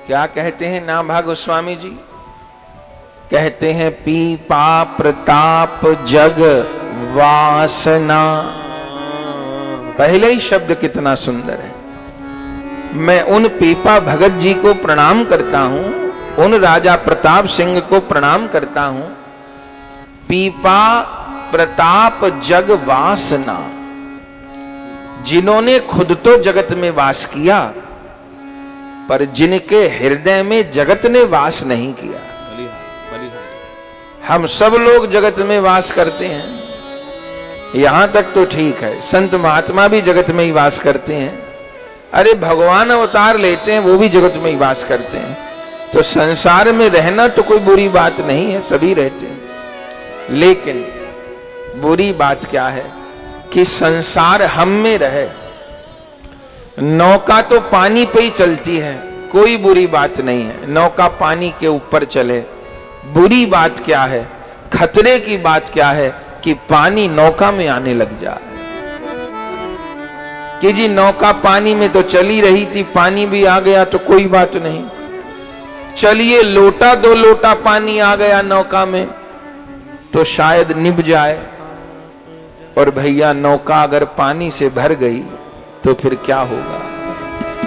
क्या कहते हैं नाभा गोस्वामी जी? कहते हैं पीपा प्रताप जग वासना। पहले ही शब्द कितना सुंदर है। मैं उन पीपा भगत जी को प्रणाम करता हूं, उन राजा प्रताप सिंह को प्रणाम करता हूं। पीपा प्रताप जग वासना, जिन्होंने खुद तो जगत में वास किया, पर जिनके हृदय में जगत ने वास नहीं किया। हम सब लोग जगत में वास करते हैं, यहां तक तो ठीक है। संत महात्मा भी जगत में ही वास करते हैं। अरे भगवान अवतार लेते हैं, वो भी जगत में ही वास करते हैं। तो संसार में रहना तो कोई बुरी बात नहीं है, सभी रहते हैं। लेकिन बुरी बात क्या है कि संसार हम में रहे। नौका तो पानी पे ही चलती है, कोई बुरी बात नहीं है, नौका पानी के ऊपर चले। बुरी बात क्या है, खतरे की बात क्या है कि पानी नौका में आने लग जाए। कि जी नौका पानी में तो चली रही थी, पानी भी आ गया तो कोई बात नहीं। चलिए लोटा दो लोटा पानी आ गया नौका में तो शायद निभ जाए। और भैया नौका अगर पानी से भर गई तो फिर क्या होगा?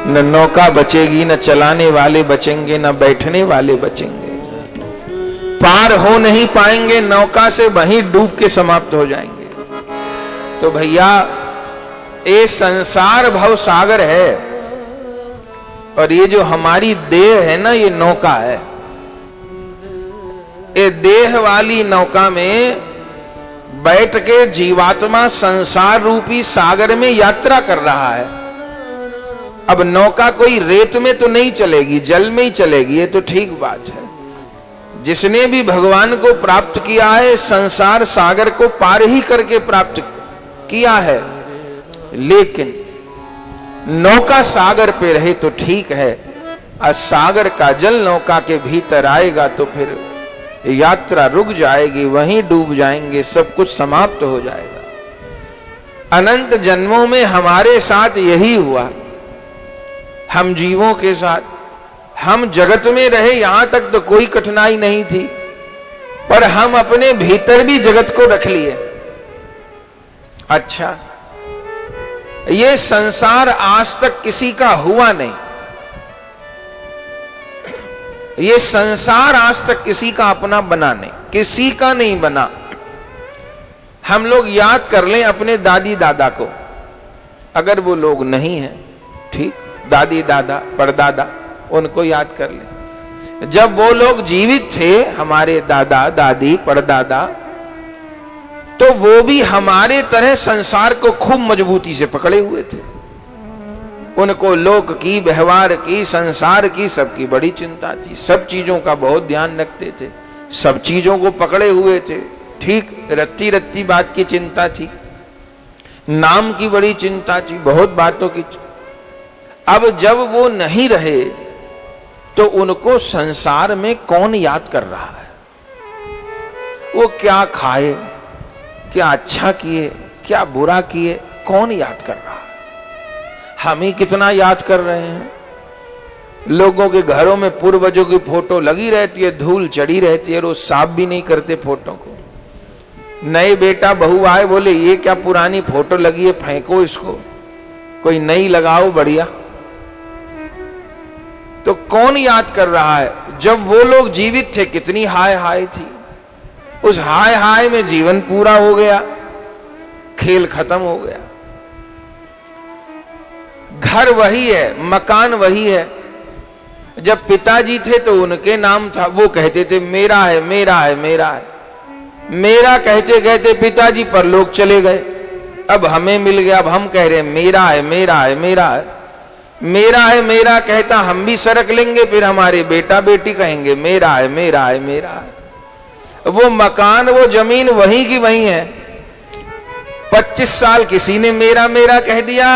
न नौका बचेगी, न चलाने वाले बचेंगे, न बैठने वाले बचेंगे। पार हो नहीं पाएंगे, नौका से वहीं डूब के समाप्त हो जाएंगे। तो भैया ये संसार भव सागर है, और ये जो हमारी देह है ना, ये नौका है। ये देह वाली नौका में बैठ के जीवात्मा संसार रूपी सागर में यात्रा कर रहा है। अब नौका कोई रेत में तो नहीं चलेगी, जल में ही चलेगी, ये तो ठीक बात है। जिसने भी भगवान को प्राप्त किया है, संसार सागर को पार ही करके प्राप्त किया है। लेकिन नौका सागर पे रहे तो ठीक है, और सागर का जल नौका के भीतर आएगा तो फिर यात्रा रुक जाएगी, वहीं डूब जाएंगे, सब कुछ समाप्त हो जाएगा। अनंत जन्मों में हमारे साथ यही हुआ, हम जीवों के साथ। हम जगत में रहे, यहां तक तो कोई कठिनाई नहीं थी, पर हम अपने भीतर भी जगत को रख लिए। अच्छा, ये संसार आज तक किसी का हुआ नहीं, ये संसार आज तक किसी का अपना बना नहीं, किसी का नहीं बना। हम लोग याद कर लें अपने दादी दादा को, अगर वो लोग नहीं हैं, ठीक, दादी दादा परदादा, उनको याद कर लें। जब वो लोग जीवित थे, हमारे दादा दादी परदादा, तो वो भी हमारे तरह संसार को खूब मजबूती से पकड़े हुए थे। उनको लोक की, व्यवहार की, संसार की, सबकी बड़ी चिंता थी। सब चीजों का बहुत ध्यान रखते थे, सब चीजों को पकड़े हुए थे। ठीक, रत्ती रत्ती बात की चिंता थी, नाम की बड़ी चिंता थी, बहुत बातों की। अब जब वो नहीं रहे तो उनको संसार में कौन याद कर रहा है? वो क्या खाए, क्या अच्छा किए, क्या बुरा किए, कौन याद कर रहा है? हम ही कितना याद कर रहे हैं। लोगों के घरों में पूर्वजों की फोटो लगी रहती है, धूल चढ़ी रहती है, रोज साफ भी नहीं करते फोटो को। नए बेटा बहू आए, बोले ये क्या पुरानी फोटो लगी है, फेंको इसको, कोई नई लगाओ बढ़िया। तो कौन याद कर रहा है? जब वो लोग जीवित थे कितनी हाय हाय थी, उस हाय हाय में जीवन पूरा हो गया, खेल खत्म हो गया। घर वही है, मकान वही है। जब पिताजी थे तो उनके नाम था, वो कहते थे मेरा है मेरा है मेरा है। मेरा कहते कहते पिताजी परलोक चले गए, अब हमें मिल गया, अब हम कह रहे हैं मेरा है मेरा है मेरा है। मेरा है मेरा कहता हम भी सरक लेंगे, फिर हमारे बेटा बेटी कहेंगे मेरा है मेरा है मेरा है। वो मकान, वो जमीन वहीं की वहीं है। 25 साल किसी ने मेरा मेरा कह दिया,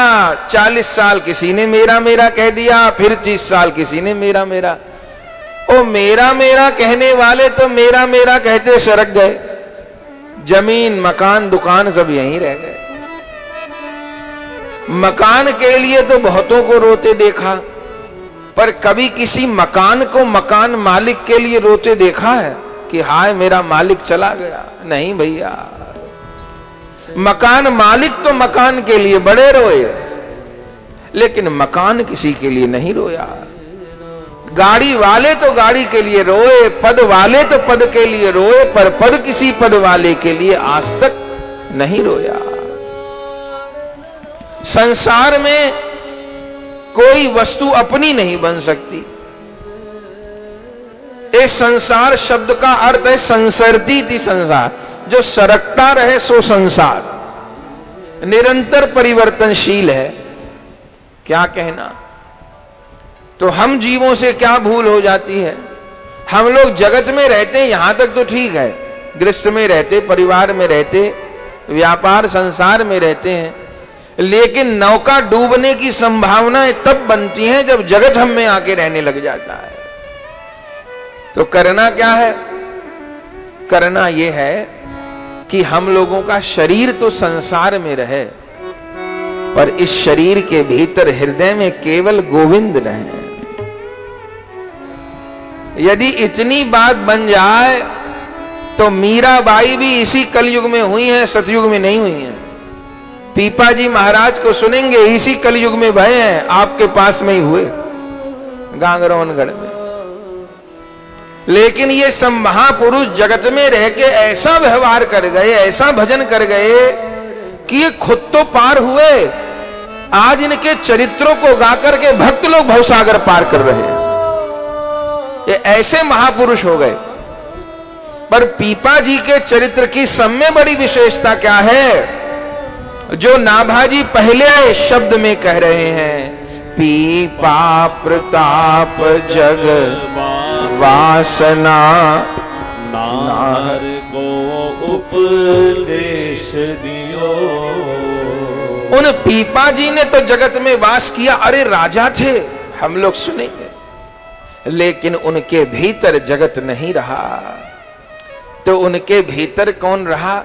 40 साल किसी ने मेरा मेरा कह दिया, फिर 30 साल किसी ने मेरा मेरा। ओ मेरा मेरा कहने वाले तो मेरा मेरा कहते सरक गए, जमीन मकान दुकान सब यहीं रह गए। मकान के लिए तो बहुतों को रोते देखा, पर कभी किसी मकान को मकान मालिक के लिए रोते देखा है कि हाय मेरा मालिक चला गया? नहीं भैया, मकान मालिक तो मकान के लिए बड़े रोए, लेकिन मकान किसी के लिए नहीं रोया। गाड़ी वाले तो गाड़ी के लिए रोए, पद वाले तो पद के लिए रोए, पर पद किसी पद वाले के लिए आज तक नहीं रोया। संसार में कोई वस्तु अपनी नहीं बन सकती। इस संसार शब्द का अर्थ है संसरती थी संसार, जो सरकता रहे सो संसार, निरंतर परिवर्तनशील है। क्या कहना? तो हम जीवों से क्या भूल हो जाती है? हम लोग जगत में रहते हैं, यहां तक तो ठीक है, गृहस्थ में रहते, परिवार में रहते, व्यापार संसार में रहते हैं, लेकिन नौका डूबने की संभावनाएं तब बनती हैं जब जगत हम में आके रहने लग जाता है। तो करना क्या है? करना यह है कि हम लोगों का शरीर तो संसार में रहे, पर इस शरीर के भीतर हृदय में केवल गोविंद रहे। यदि इतनी बात बन जाए तो मीराबाई भी इसी कलयुग में हुई हैं, सतयुग में नहीं हुई हैं। पीपाजी महाराज को सुनेंगे, इसी कलयुग में भय हैं, आपके पास में ही हुए, गांगरौनगढ़ में। लेकिन ये सब महापुरुष जगत में रह के ऐसा व्यवहार कर गए, ऐसा भजन कर गए कि ये खुद तो पार हुए, आज इनके चरित्रों को गाकर के भक्त लोग भवसागर पार कर रहे हैं। ये ऐसे महापुरुष हो गए। पर पीपाजी के चरित्र की सब में बड़ी विशेषता क्या है, जो नाभाजी पहले शब्द में कह रहे हैं, पीपा प्रताप जग वासना नाहर को उपदेश दियो। उन पीपाजी ने तो जगत में वास किया, अरे राजा थे, हम लोग सुनेंगे, लेकिन उनके भीतर जगत नहीं रहा। तो उनके भीतर कौन रहा?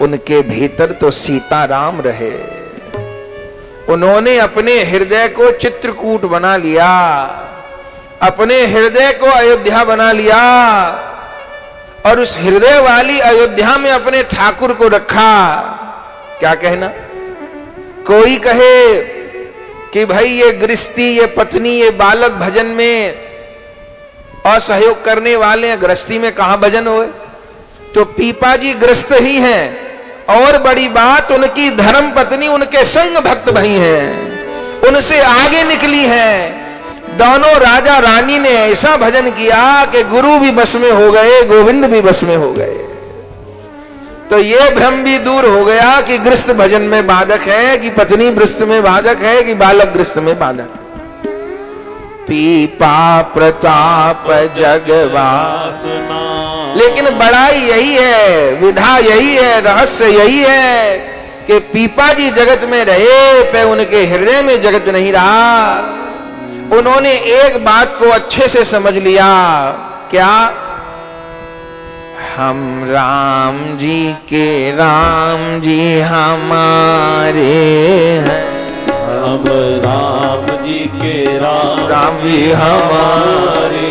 उनके भीतर तो सीताराम रहे। उन्होंने अपने हृदय को चित्रकूट बना लिया, अपने हृदय को अयोध्या बना लिया, और उस हृदय वाली अयोध्या में अपने ठाकुर को रखा। क्या कहना? कोई कहे कि भाई ये गृहस्थी, ये पत्नी, ये बालक भजन में असहयोग करने वाले हैं, गृहस्थी में कहां भजन होए? तो पीपाजी गृहस्थ ही हैं, और बड़ी बात उनकी धर्म पत्नी उनके संग भक्त भाई हैं, उनसे आगे निकली हैं। दोनों राजा रानी ने ऐसा भजन किया कि गुरु भी बस में हो गए, गोविंद भी बस में हो गए। तो ये भ्रम भी दूर हो गया कि गृहस्थ भजन में बाधक है, कि पत्नी गृहस्थ में बाधक है, कि बालक गृहस्थ में बाधक। पीपा प्रताप जग वासना। लेकिन बड़ाई यही है, विधा यही है, रहस्य यही है कि पीपाजी जगत में रहे, पे उनके हृदय में जगत नहीं रहा। उन्होंने एक बात को अच्छे से समझ लिया। क्या? हम राम जी के राम जी हमारे हैं, हम राम जी के राम जी हमारे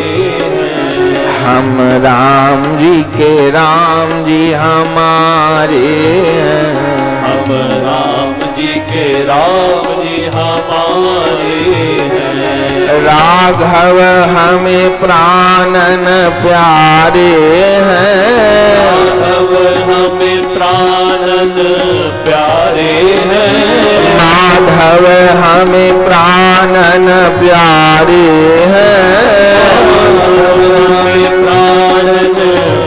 हैं, हम राम जी के राम जी हमारे हैं, हम राम जी के राम जी हमारे हैं। राघव हमें प्राणन प्यारे हैं, राघव हमें प्राणन प्यारे हैं, माधव हमें प्राणन प्यारे हैं, हमें प्राणन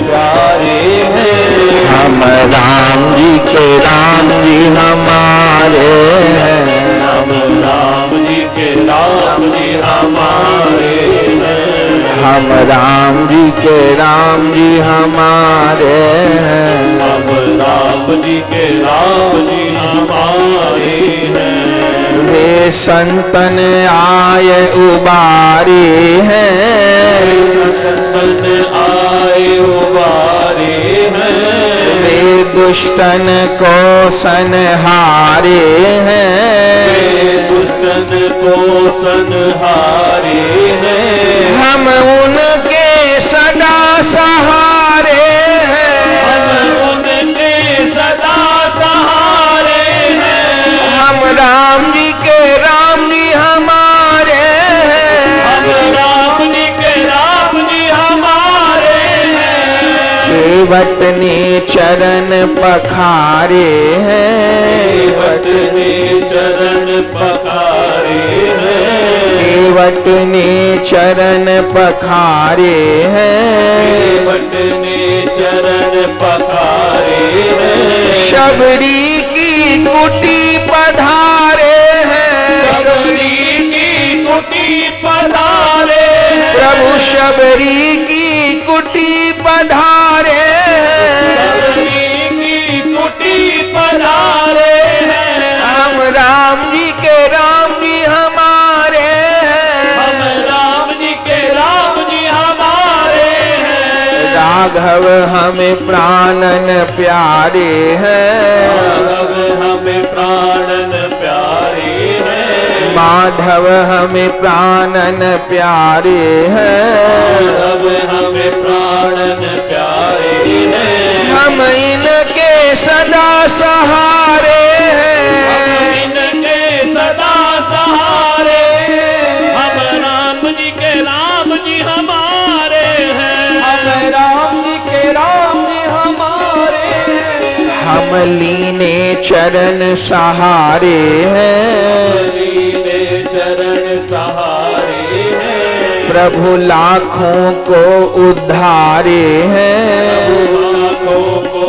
प्यारे हैं। हम राम जी के राम जी हमारे हैं, हम राम जी के राम जी हमारे हैं, हम राम जी के राम जी हमारे हैं, हम राम जी के राम जी हमारे हैं। वे संतन आए उबारे हैं, संतन आए उबारे हैं, वे दुष्टन को संहारे हैं, दुष्टन भक्तन को संहारे हैं। हम उनके सदा सहारे हैं। हम उनके सदा सहारे हैं। हम राम जी के राम जी हमारे हैं। हम राम जी के राम जी हमारे हैं। केवट ने चरण पखारे हैं। केवट ने चरण पखारे हैं। केवट ने चरण पखारे हैं। केवट ने चरण पखारे हैं। शबरी की कुटी पधारे हैं। शबरी की कुटी पधारे हैं। प्रभु शबरी की कुटी पधारे हैं। शबरी की कुटी पधारे हैं। हम राम जी के राम जी हमारे हैं। हम राम जी के राम जी हमारे हैं। राघव हमें प्राणन प्यारे हैं। राघव हमें प्राणन प्यारे हैं। माधव हमें प्राणन प्यारे हैं। माधव हमें प्राणन प्यारे हैं। हम इनके सदा सहारे हैं। इनके सदा सहारे हैं। हम राम जी के राम जी हमारे हैं। हम राम जी के राम जी हमारे हैं। हम लीने चरण सहारे हैं। लीने चरण सहारे हैं। प्रभु लाखों को उद्धारे हैं। आँखों को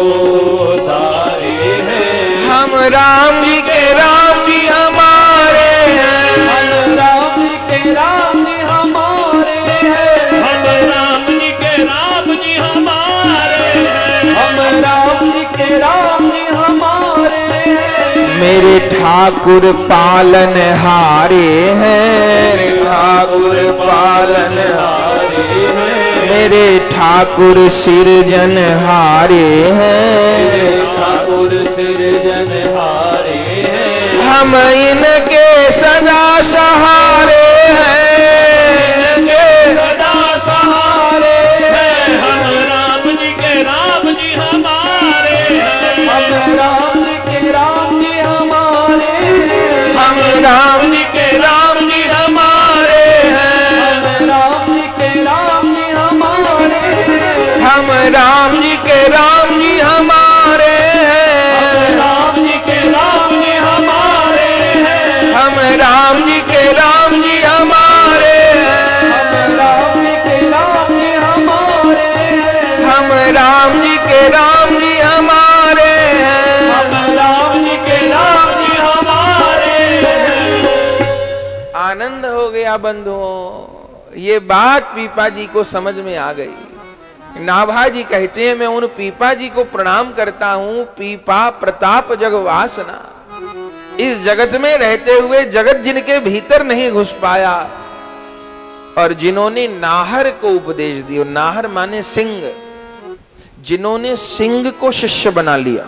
उतारे हैं। हम राम जी के राम जी हमारे हैं। हम राम जी के राम जी हमारे हैं। हम राम जी के राम जी हमारे हैं। हम राम जी के राम जी हमारे हैं। मेरे ठाकुर पालन हारे हैं। ठाकुर पालन हारे हैं। मेरे ठाकुर सिरजन हारे हैं। ठाकुर सिरजन हारे हैं। हम इनके सदा सहारे हैं। इनके सदा सहारे हैं। हम राम जी के राम जी हमारे हैं। हम राम जी के राम जी हमारे हैं। हम राम जी के राम जी हमारे हैं। हम राम जी के राम जी हमारे हैं। हम राम जी के राम जी हमारे हैं। राम जी के राम जी हमारे हैं। हम राम जी के राम जी हमारे हैं। राम जी के राम जी हमारे हैं। हम राम जी के राम जी हमारे हैं। हम राम जी के राम जी हमारे हैं। आनंद हो गया बंधुओं। ये बात पीपा जी को समझ में आ गई। नाभा जी कहते हैं मैं उन पीपा जी को प्रणाम करता हूं। पीपा प्रताप जग वासना। इस जगत में रहते हुए जगत जिनके भीतर नहीं घुस पाया और जिन्होंने नाहर को उपदेश दिया। नाहर माने सिंह। जिन्होंने सिंह को शिष्य बना लिया,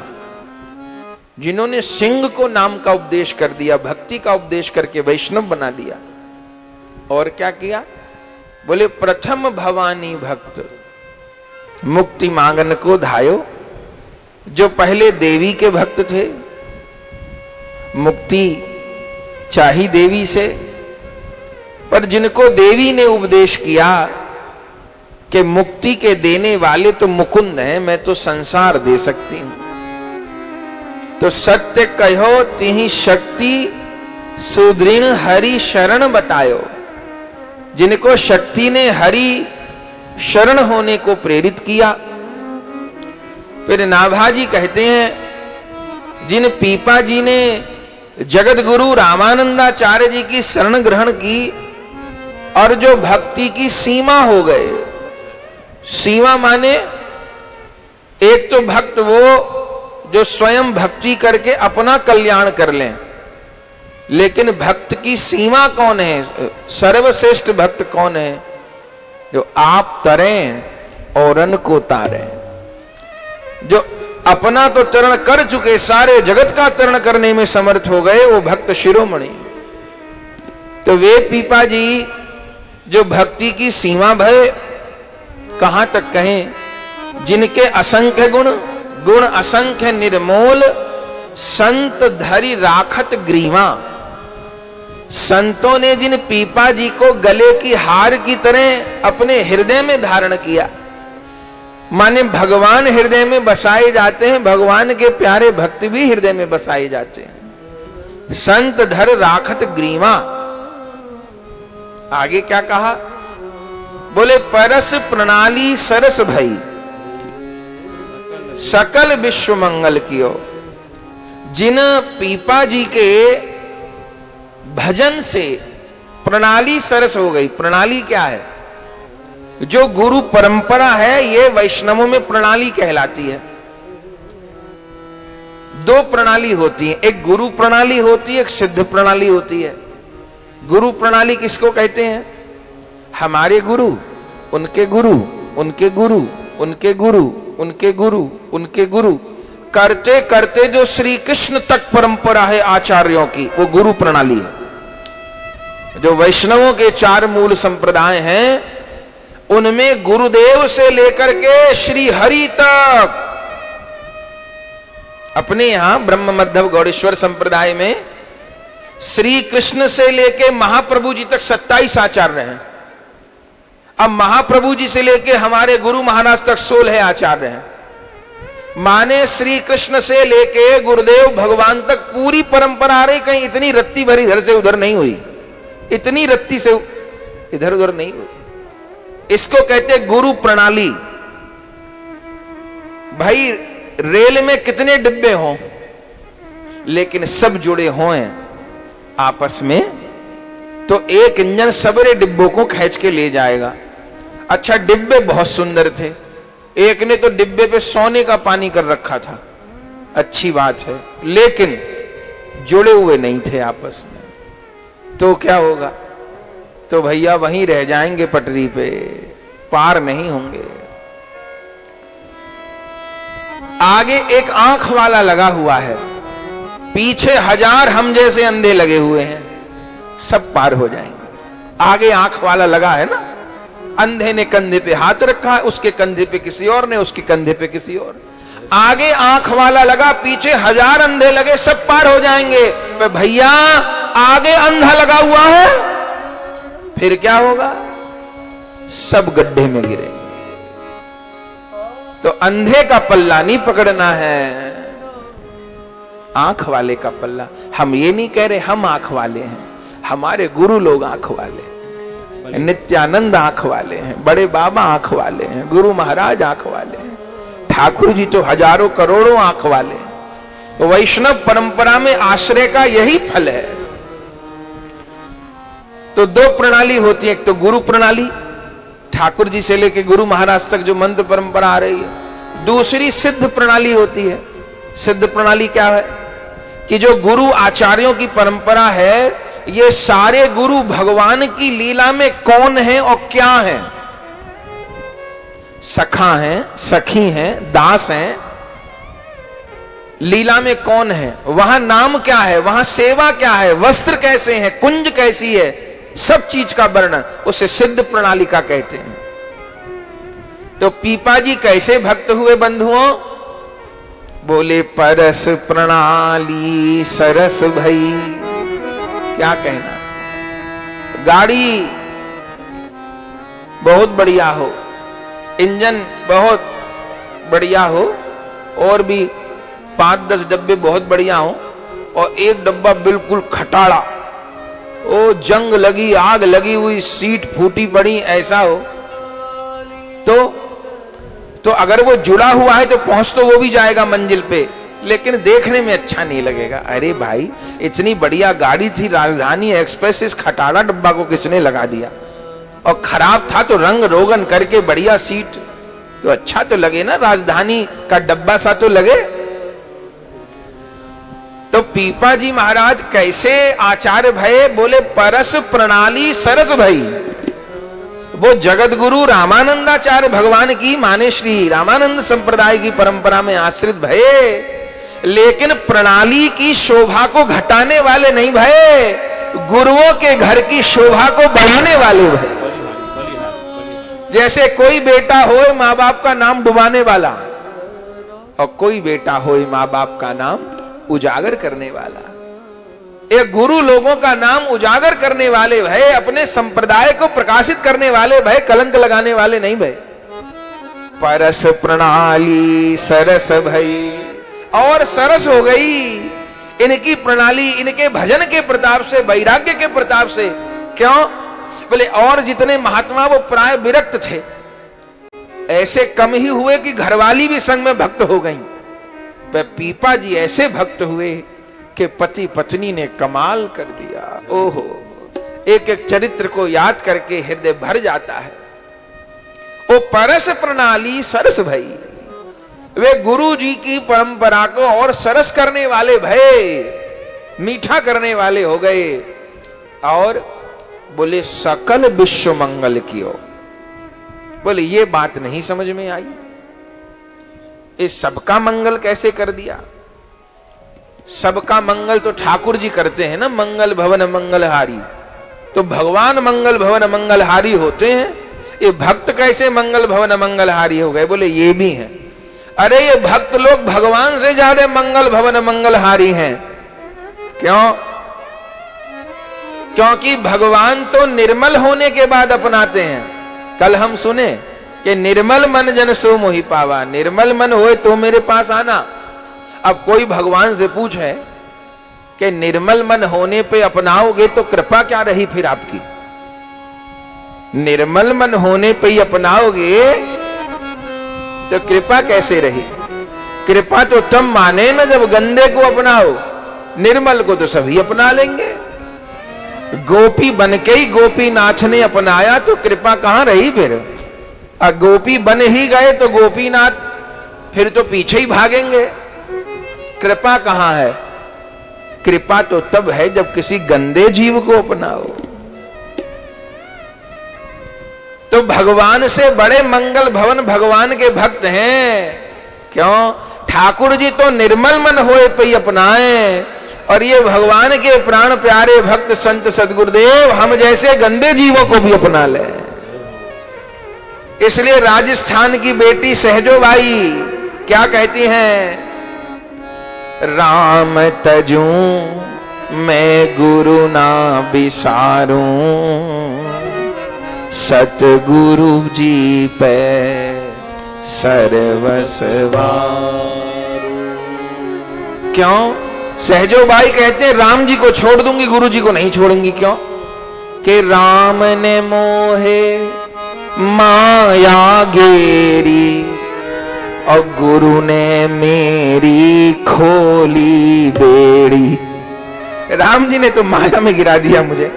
जिन्होंने सिंह को नाम का उपदेश कर दिया, भक्ति का उपदेश करके वैष्णव बना दिया। और क्या किया? बोले प्रथम भवानी भक्त मुक्ति मांगन को धायो। जो पहले देवी के भक्त थे, मुक्ति चाही देवी से, पर जिनको देवी ने उपदेश किया कि मुक्ति के देने वाले तो मुकुंद हैं, मैं तो संसार दे सकती हूं, तो सत्य कहो तिहि शक्ति सुदृढ़ हरि शरण बतायो। जिनको शक्ति ने हरि शरण होने को प्रेरित किया। फिर नाभाजी कहते हैं जिन पीपा जी ने जगत गुरु रामानंदाचार्य जी की शरण ग्रहण की और जो भक्ति की सीमा हो गए। सीमा माने एक तो भक्त वो जो स्वयं भक्ति करके अपना कल्याण कर लें, लेकिन भक्त की सीमा कौन है? सर्वश्रेष्ठ भक्त कौन है? जो आप तरें औरन को तारें। जो अपना तो तरण कर चुके, सारे जगत का तरण करने में समर्थ हो गए, वो भक्त शिरोमणि। तो वे पीपा जी जो भक्ति की सीमा भय कहां तक कहें, जिनके असंख्य गुण, गुण असंख्य निर्मोल, संत धरि राखत ग्रीवा। संतों ने जिन पीपा जी को गले की हार की तरह अपने हृदय में धारण किया, माने भगवान हृदय में बसाए जाते हैं, भगवान के प्यारे भक्त भी हृदय में बसाए जाते हैं। संत धर राखत ग्रीवा। आगे क्या कहा, बोले परस प्रणाली सरस भई, सकल विश्व मंगल कियो। जिन पीपा जी के भजन से प्रणाली सरस हो गई। प्रणाली क्या है, जो गुरु परंपरा है, ये वैष्णवों में प्रणाली कहलाती है। दो प्रणाली होती है, एक गुरु प्रणाली होती है, एक सिद्ध प्रणाली होती है। गुरु प्रणाली किसको कहते हैं, हमारे गुरु, उनके गुरु, उनके गुरु, उनके गुरु, उनके गुरु, उनके गुरु, करते करते जो श्री कृष्ण तक परंपरा है आचार्यों की, वो गुरु प्रणाली है। जो वैष्णवों के चार मूल संप्रदाय हैं, उनमें गुरुदेव से लेकर के श्री हरि तक, अपने यहां ब्रह्म मध्य गौड़ेश्वर संप्रदाय में श्री कृष्ण से लेकर महाप्रभु जी तक 27 आचार्य हैं। अब महाप्रभु जी से लेकर हमारे गुरु महाराज तक 16 आचार्य हैं। माने श्री कृष्ण से लेके गुरुदेव भगवान तक पूरी परंपरा आ रही। कहीं इतनी रत्ती भरी इधर से उधर नहीं हुई, इतनी रत्ती से इधर उधर नहीं हुई। इसको कहते गुरु प्रणाली। भाई रेल में कितने डिब्बे हों, लेकिन सब जुड़े हों आपस में, तो एक इंजन सबरे डिब्बों को खींच के ले जाएगा। अच्छा, डिब्बे बहुत सुंदर थे, एक ने तो डिब्बे पे सोने का पानी कर रखा था, अच्छी बात है, लेकिन जुड़े हुए नहीं थे आपस में, तो क्या होगा, तो भैया वहीं रह जाएंगे पटरी पे, पार नहीं होंगे। आगे एक आंख वाला लगा हुआ है, पीछे 1000 हम जैसे अंधे लगे हुए हैं, सब पार हो जाएंगे। आगे आंख वाला लगा है ना, अंधे ने कंधे पे हाथ रखा है, उसके कंधे पे किसी और ने, उसके कंधे पे किसी और। आगे आंख वाला लगा, पीछे 1000 अंधे लगे, सब पार हो जाएंगे। पर भैया आगे अंधा लगा हुआ है, फिर क्या होगा, सब गड्ढे में गिरेंगे। तो अंधे का पल्ला नहीं पकड़ना है, आंख वाले का पल्ला। हम ये नहीं कह रहे हम आंख वाले हैं, हमारे गुरु लोग आंख वाले हैं, नित्यानंद आंख वाले हैं, बड़े बाबा आंख वाले हैं, गुरु महाराज आंख वाले हैं, ठाकुर जी तो हजारों करोड़ों आंख वाले हैं। तो वैष्णव परंपरा में आश्रय का यही फल है। तो दो प्रणाली होती है, एक तो गुरु प्रणाली, ठाकुर जी से लेकर गुरु महाराज तक जो मंत्र परंपरा आ रही है। दूसरी सिद्ध प्रणाली होती है। सिद्ध प्रणाली क्या है, कि जो गुरु आचार्यों की परंपरा है, ये सारे गुरु भगवान की लीला में कौन है और क्या है, सखा हैं, सखी हैं, दास हैं, लीला में कौन है, वहां नाम क्या है, वहां सेवा क्या है, वस्त्र कैसे हैं, कुंज कैसी है, सब चीज का वर्णन, उसे सिद्ध प्रणाली का कहते हैं। तो पीपा जी कैसे भक्त हुए बंधुओं, बोले परस प्रणाली सरस भई। क्या कहना, गाड़ी बहुत बढ़िया हो, इंजन बहुत बढ़िया हो, और भी 5-10 डब्बे बहुत बढ़िया हो, और एक डब्बा बिल्कुल खटाड़ा, ओ जंग लगी, आग लगी हुई, सीट फूटी पड़ी, ऐसा हो, तो अगर वो जुड़ा हुआ है तो पहुंच तो वो भी जाएगा मंजिल पे, लेकिन देखने में अच्छा नहीं लगेगा। अरे भाई, इतनी बढ़िया गाड़ी थी राजधानी एक्सप्रेस, इस खटारा डब्बा को किसने लगा दिया, और खराब था तो रंग रोगन करके बढ़िया सीट, तो अच्छा तो लगे ना, राजधानी का डब्बा सा तो लगे। तो पीपा जी महाराज कैसे आचार्य भये, बोले परस प्रणाली सरस भई। वो जगत गुरु रामानंदाचार्य भगवान की, माने श्री रामानंद संप्रदाय की परंपरा में आश्रित भये, लेकिन प्रणाली की शोभा को घटाने वाले नहीं भये, गुरुओं के घर की शोभा को बढ़ाने वाले भय। जैसे कोई बेटा हो मां बाप का नाम डुबाने वाला, और कोई बेटा हो मां बाप का नाम उजागर करने वाला। एक गुरु लोगों का नाम उजागर करने वाले भय, अपने संप्रदाय को प्रकाशित करने वाले भय, कलंक लगाने वाले नहीं भय। परस प्रणाली सरस भई, और सरस हो गई इनकी प्रणाली, इनके भजन के प्रताप से, वैराग्य के प्रताप से। क्यों बोले, और जितने महात्मा वो प्राय विरक्त थे, ऐसे कम ही हुए कि घरवाली भी संग में भक्त हो गई। पर पीपा जी ऐसे भक्त हुए कि पति पत्नी ने कमाल कर दिया। ओहो, एक एक चरित्र को याद करके हृदय भर जाता है। ओ परस प्रणाली सरस भई, वे गुरु जी की परंपरा को और सरस करने वाले भय, मीठा करने वाले हो गए। और बोले सकल विश्व मंगल कियो। बोले ये बात नहीं समझ में आई, इस सबका मंगल कैसे कर दिया? सबका मंगल तो ठाकुर जी करते हैं ना, मंगल भवन मंगलहारी। तो भगवान मंगल भवन मंगलहारी होते हैं, ये भक्त कैसे मंगल भवन मंगलहारी हो गए? बोले ये भी है। अरे ये भक्त लोग भगवान से ज्यादा मंगल भवन मंगलहारी हैं। क्यों? क्योंकि भगवान तो निर्मल होने के बाद अपनाते हैं। कल हम सुने कि निर्मल मन जन सो मोहि पावा, निर्मल मन होए तो मेरे पास आना। अब कोई भगवान से पूछे कि निर्मल मन होने पे अपनाओगे तो कृपा क्या रही फिर आपकी? निर्मल मन होने पे ही अपनाओगे तो कृपा कैसे रही? कृपा तो तब माने ना जब गंदे को अपनाओ, निर्मल को तो सभी अपना लेंगे। गोपी बन के ही गोपीनाथ ने अपनाया तो कृपा कहां रही फिर? और गोपी बन ही गए तो गोपीनाथ फिर तो पीछे ही भागेंगे। कृपा कहां है? कृपा तो तब है जब किसी गंदे जीव को अपनाओ। तो भगवान से बड़े मंगल भवन भगवान के भक्त हैं। क्यों? ठाकुर जी तो निर्मल मन होए पे ही अपनाए, और ये भगवान के प्राण प्यारे भक्त संत सदगुरुदेव हम जैसे गंदे जीवों को भी अपना ले। इसलिए राजस्थान की बेटी सहजोबाई क्या कहती हैं? राम तजू मैं गुरु ना बिसारूं, सतगुरु जी पे सर्वस्वा। क्यों? सहजोबाई कहते हैं राम जी को छोड़ दूंगी, गुरु जी को नहीं छोड़ूंगी। क्यों? कि राम ने मोहे माया घेरी, और गुरु ने मेरी खोली बेड़ी। राम जी ने तो माया में गिरा दिया मुझे,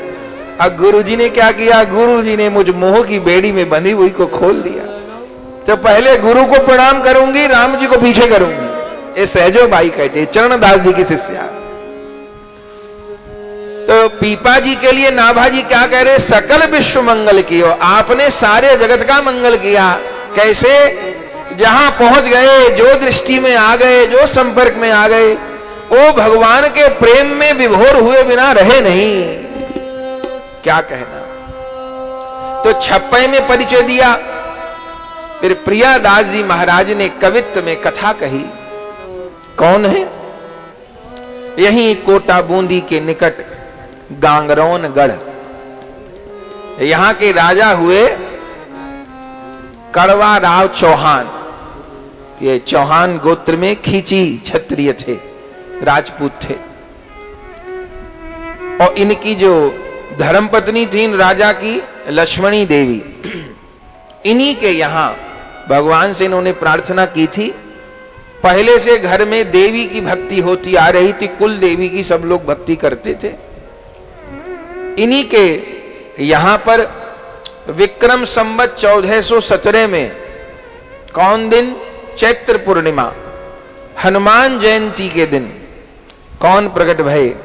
और गुरु जी ने क्या किया? गुरु जी ने मुझ मोह की बेड़ी में बंधी हुई को खोल दिया। तो पहले गुरु को प्रणाम करूंगी, राम जी को पीछे करूंगी। ये सहजोबाई कहते हैं, चरणदास जी की शिष्या। तो पीपा जी के लिए नाभा जी क्या कह रहे? सकल विश्व मंगल कियो, आपने सारे जगत का मंगल किया। कैसे? जहां पहुंच गए, जो दृष्टि में आ गए, जो संपर्क में आ गए, वो भगवान के प्रेम में विभोर हुए बिना रहे नहीं। क्या कहना? तो छप्पे में परिचय दिया। फिर प्रियादास जी महाराज ने कवित्व में कथा कही। कौन है? यहीं कोटा बूंदी के निकट गांगरौन गढ़, यहां के राजा हुए कड़वा राव चौहान। ये चौहान गोत्र में खींची क्षत्रिय थे, राजपूत थे। और इनकी जो धर्मपत्नी थी राजा की, लक्ष्मणी देवी, इन्हीं के यहां भगवान से इन्होंने प्रार्थना की थी। पहले से घर में देवी की भक्ति होती आ रही थी, कुल देवी की सब लोग भक्ति करते थे। इन्हीं के यहां पर विक्रम संवत 1417 में कौन दिन? चैत्र पूर्णिमा, हनुमान जयंती के दिन कौन प्रकट भये?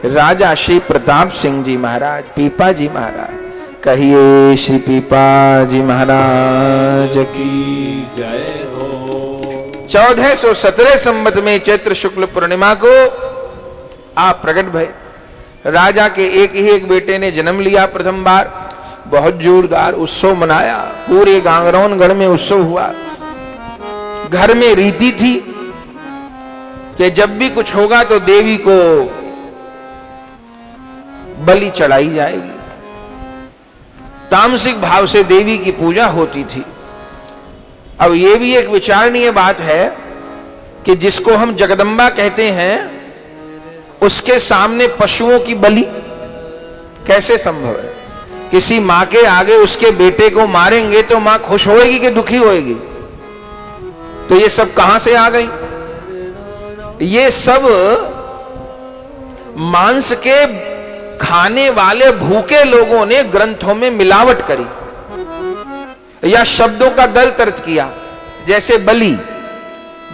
राजा श्री प्रताप सिंह जी महाराज, पीपा जी महाराज। कहिए श्री पीपा जी महाराज की जय हो। 1417 संवत में चैत्र शुक्ल पूर्णिमा को आप प्रकट भये। राजा के एक ही एक बेटे ने जन्म लिया प्रथम बार। बहुत जोरदार उत्सव मनाया, पूरे गांगरौनगढ़ में उत्सव हुआ। घर में रीति थी कि जब भी कुछ होगा तो देवी को बलि चढ़ाई जाएगी। तामसिक भाव से देवी की पूजा होती थी। अब यह भी एक विचारणीय बात है कि जिसको हम जगदम्बा कहते हैं उसके सामने पशुओं की बलि कैसे संभव है? किसी मां के आगे उसके बेटे को मारेंगे तो मां खुश होएगी कि दुखी होएगी? तो ये सब कहां से आ गई? ये सब मांस के खाने वाले भूखे लोगों ने ग्रंथों में मिलावट करी या शब्दों का गलत अर्थ किया। जैसे बलि,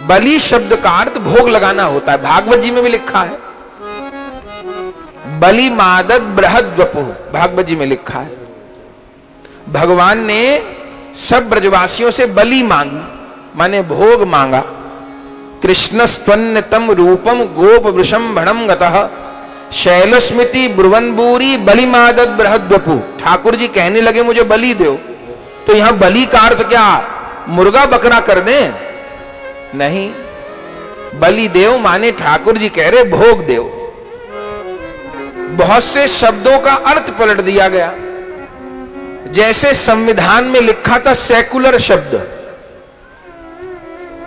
बलि शब्द का अर्थ भोग लगाना होता है। भागवत जी में भी लिखा है, बलि मादद बृहद वपु, भागवत जी में लिखा है। भगवान ने सब ब्रजवासियों से बलि मांगी, माने भोग मांगा। कृष्णस्त्वन्नतम रूपम गोप वृषंभणम गतः शैलस्मिति ब्रुवनबूरी बलि मादद बृहद वपु। ठाकुर जी कहने लगे मुझे बलि दो, तो यहां बलि का अर्थ क्या मुर्गा बकरा कर दें? नहीं, बलि देव माने ठाकुर जी कह रहे भोग देव। बहुत से शब्दों का अर्थ पलट दिया गया। जैसे संविधान में लिखा था सेकुलर शब्द,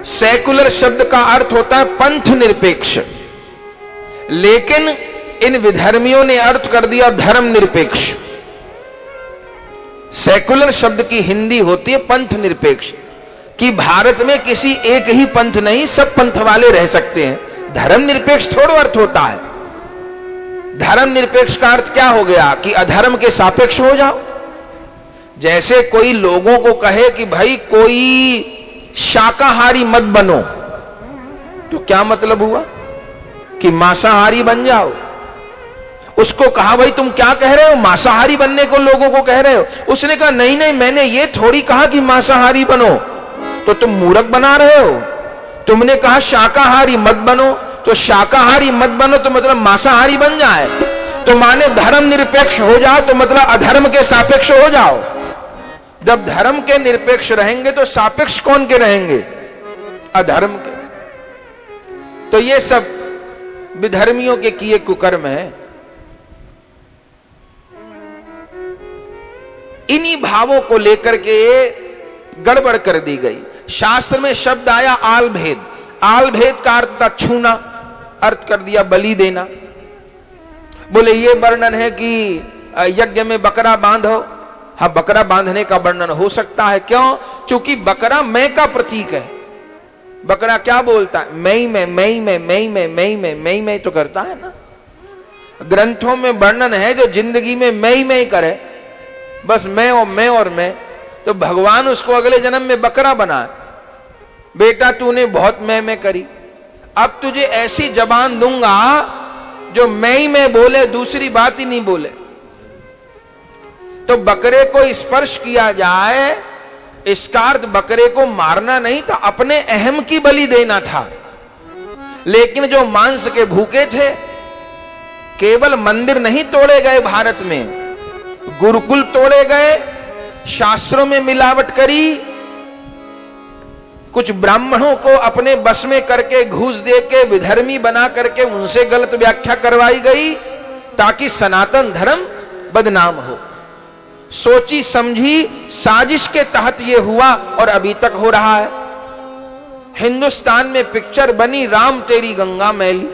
सेकुलर शब्द का अर्थ होता है पंथ निरपेक्ष, लेकिन इन विधर्मियों ने अर्थ कर दिया धर्म निरपेक्ष। सेकुलर शब्द की हिंदी होती है पंथ निरपेक्ष, कि भारत में किसी एक ही पंथ नहीं, सब पंथ वाले रह सकते हैं। धर्म निरपेक्ष थोड़ा अर्थ होता है। धर्म निरपेक्ष का अर्थ क्या हो गया कि अधर्म के सापेक्ष हो जाओ। जैसे कोई लोगों को कहे कि भाई कोई शाकाहारी मत बनो, तो क्या मतलब हुआ कि मांसाहारी बन जाओ। उसको कहा भाई तुम क्या कह रहे हो, मांसाहारी बनने को लोगों को कह रहे हो? उसने कहा नहीं नहीं, मैंने ये थोड़ी कहा कि मांसाहारी बनो, तो तुम मूर्ख बना रहे हो। तुमने कहा शाकाहारी मत बनो, तो शाकाहारी मत बनो तो मतलब मांसाहारी बन जाए। तो माने धर्म निरपेक्ष हो जाओ तो मतलब अधर्म के सापेक्ष हो जाओ। जब धर्म के निरपेक्ष रहेंगे तो सापेक्ष कौन के रहेंगे? अधर्म के। तो ये सब विधर्मियों के किए कुकर्म है। इन्हीं भावों को लेकर के गड़बड़ कर दी गई। शास्त्र में शब्द आया आल भेद, आल भेद का अर्थ था छूना, अर्थ कर दिया बलि देना। बोले ये वर्णन है कि यज्ञ में बकरा बांधो। हाँ, बकरा बांधने का वर्णन हो सकता है। क्यों? क्योंकि बकरा मैं का प्रतीक है। बकरा क्या बोलता है? मैं में, मैं में, मैं में, मैं में, मैं में तो करता है ना। ग्रंथों में वर्णन है जो जिंदगी में मैं करे, बस मैं और मैं। तो भगवान उसको अगले जन्म में बकरा बनाए। बेटा तूने बहुत मैं करी, अब तुझे ऐसी जबान दूंगा जो मैं बोले, दूसरी बात ही नहीं बोले। तो बकरे को स्पर्श किया जाए, इसका अर्थ बकरे को मारना नहीं था, अपने अहम की बलि देना था। लेकिन जो मांस के भूखे थे, केवल मंदिर नहीं तोड़े गए भारत में, गुरुकुल तोड़े गए, शास्त्रों में मिलावट करी, कुछ ब्राह्मणों को अपने बस में करके घूस दे के विधर्मी बना करके उनसे गलत व्याख्या करवाई गई ताकि सनातन धर्म बदनाम हो। सोची समझी साजिश के तहत यह हुआ और अभी तक हो रहा है। हिंदुस्तान में पिक्चर बनी राम तेरी गंगा मैली,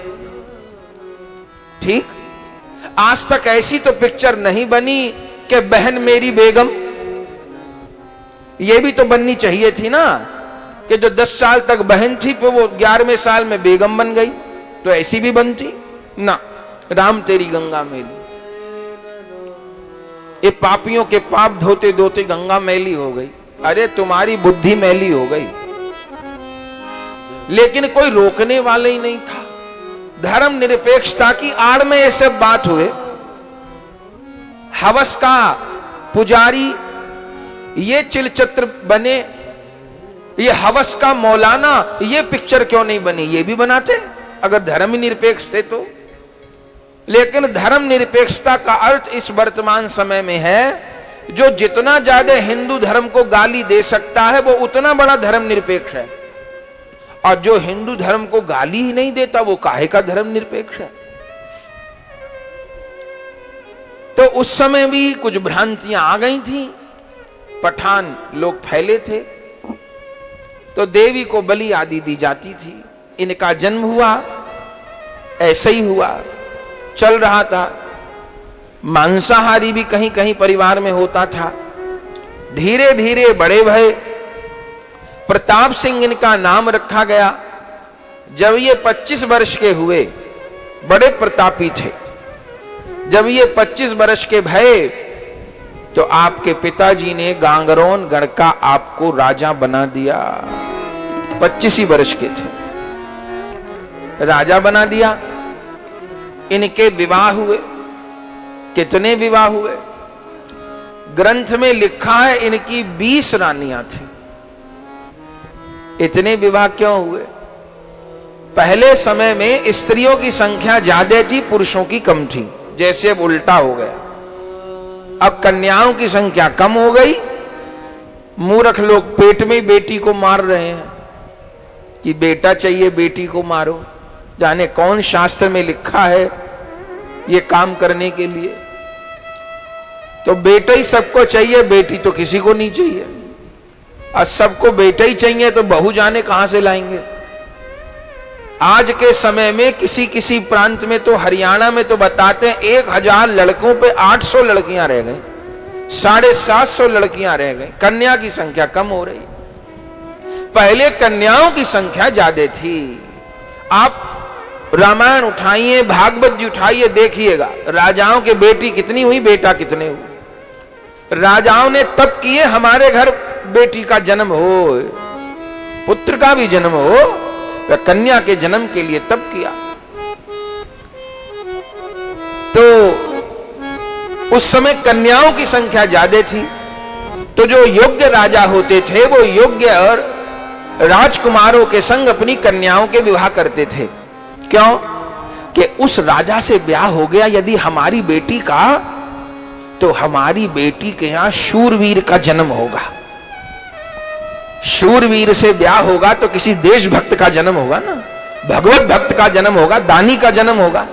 ठीक? आज तक ऐसी तो पिक्चर नहीं बनी कि बहन मेरी बेगम। यह भी तो बननी चाहिए थी ना कि जो 10 साल तक बहन थी फिर वो 11वें साल में बेगम बन गई, तो ऐसी भी बनती ना। राम तेरी गंगा मैली, ये पापियों के पाप धोते धोते गंगा मैली हो गई। अरे तुम्हारी बुद्धि मैली हो गई, लेकिन कोई रोकने वाला ही नहीं था। धर्म निरपेक्षता की आड़ में ये सब बात हुए। हवस का पुजारी ये चिलचित्र बने, ये हवस का मौलाना ये पिक्चर क्यों नहीं बनी? ये भी बनाते अगर धर्म ही निरपेक्ष थे तो। लेकिन धर्म निरपेक्षता का अर्थ इस वर्तमान समय में है, जो जितना ज्यादा हिंदू धर्म को गाली दे सकता है वो उतना बड़ा धर्म निरपेक्ष है, और जो हिंदू धर्म को गाली ही नहीं देता वो काहे का धर्म निरपेक्ष है। तो उस समय भी कुछ भ्रांतियां आ गई थी, पठान लोग फैले थे, तो देवी को बलि आदि दी जाती थी। इनका जन्म हुआ, ऐसे ही हुआ, चल रहा था। मांसाहारी भी कहीं कहीं परिवार में होता था। धीरे धीरे बड़े भये, प्रताप सिंह इनका नाम रखा गया। जब ये 25 वर्ष के हुए, बड़े प्रतापी थे। जब ये 25 वर्ष के भये तो आपके पिताजी ने गांगरोन गढ़ का आपको राजा बना दिया। 25 ही वर्ष के थे, राजा बना दिया। इनके विवाह हुए। कितने विवाह हुए? ग्रंथ में लिखा है इनकी 20 रानियां थी। इतने विवाह क्यों हुए? पहले समय में स्त्रियों की संख्या ज्यादा थी, पुरुषों की कम थी। जैसे अब उल्टा हो गया, अब कन्याओं की संख्या कम हो गई। मूर्ख लोग पेट में बेटी को मार रहे हैं कि बेटा चाहिए बेटी को मारो। जाने कौन शास्त्र में लिखा है ये काम करने के लिए। तो बेटा ही सबको चाहिए, बेटी तो किसी को नहीं चाहिए। और सबको बेटा ही चाहिए तो बहू जाने कहां से लाएंगे। आज के समय में किसी किसी प्रांत में तो, हरियाणा में तो बताते हैं 1000 लड़कों पे 800 लड़कियां रह गई, 750 लड़कियां रह गई। कन्या की संख्या कम हो रही। पहले कन्याओं की संख्या ज्यादा थी। आप रामायण उठाइए, भागवत जी उठाइए, देखिएगा राजाओं के बेटी कितनी हुई, बेटा कितने हुए। राजाओं ने तप किए हमारे घर बेटी का जन्म हो, पुत्र का भी जन्म हो, तो कन्या के जन्म के लिए तप किया। तो उस समय कन्याओं की संख्या ज्यादा थी। तो जो योग्य राजा होते थे वो योग्य और राजकुमारों के संग अपनी कन्याओं के विवाह करते थे। क्यों? कि उस राजा से ब्याह हो गया यदि हमारी बेटी का, तो हमारी बेटी के यहां शूरवीर का जन्म होगा। शूरवीर से ब्याह होगा तो किसी देशभक्त का जन्म होगा ना, भगवत भक्त का जन्म होगा, दानी का जन्म होगा।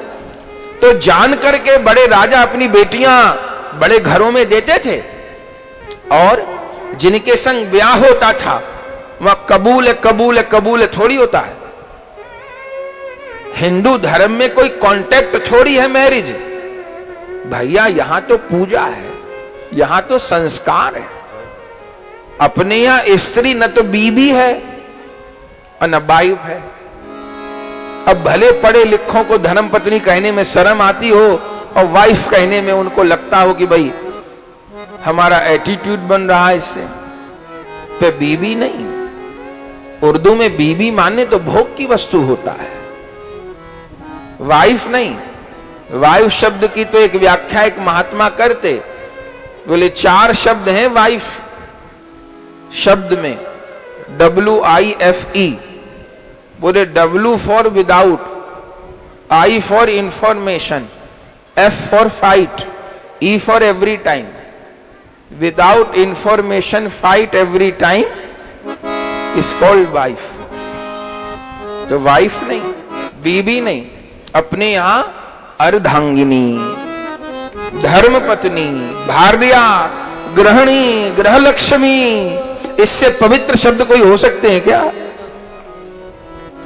तो जान करके बड़े राजा अपनी बेटियां बड़े घरों में देते थे, और जिनके संग ब्याह होता था वह कबूल कबूल कबूल थोड़ी होता है। हिंदू धर्म में कोई कांटेक्ट थोड़ी है मैरिज। भैया यहां तो पूजा है, यहां तो संस्कार है। अपने यहां स्त्री न तो बीबी है और न वाइफ है। अब भले पढ़े लिखों को धर्मपत्नी कहने में शर्म आती हो और वाइफ कहने में उनको लगता हो कि भाई हमारा एटीट्यूड बन रहा है इससे, पे बीबी नहीं। उर्दू में बीबी माने तो भोग की वस्तु होता है, वाइफ नहीं। वाइफ शब्द की तो एक व्याख्या एक महात्मा करते, बोले 4 शब्द हैं वाइफ शब्द में, WIFE। बोले W for without, I for information, F for fight, E for every time. Without information fight every time is called wife. तो वाइफ नहीं, बीबी नहीं, अपने यहां अर्धांगिनी, धर्मपत्नी, भार्या, गृहिणी, गृहलक्ष्मी, इससे पवित्र शब्द कोई हो सकते हैं क्या?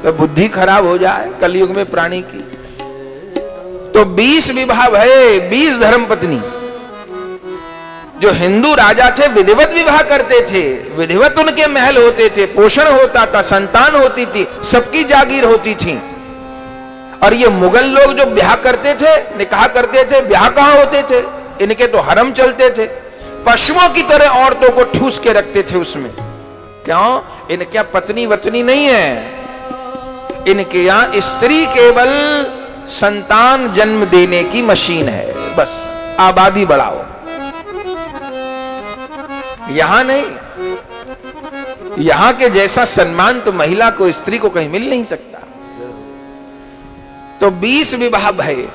तो बुद्धि खराब हो जाए कलयुग में प्राणी की। तो 20 विवाह भये, 20 धर्मपत्नी। जो हिंदू राजा थे विधिवत विवाह करते थे, विधिवत उनके महल होते थे, पोषण होता था, संतान होती थी, सबकी जागीर होती थी। और ये मुगल लोग जो ब्याह करते थे, निकाह करते थे, ब्याह कहां होते थे? इनके तो हरम चलते थे। पशुओं की तरह औरतों को ठूस के रखते थे उसमें। क्यों? इनके यहां पत्नी वतनी नहीं है, इनके यहां स्त्री केवल संतान जन्म देने की मशीन है, बस आबादी बढ़ाओ। यहां नहीं, यहां के जैसा सम्मान तो महिला को, स्त्री को कहीं मिल नहीं सकता। तो 20 विवाह भये,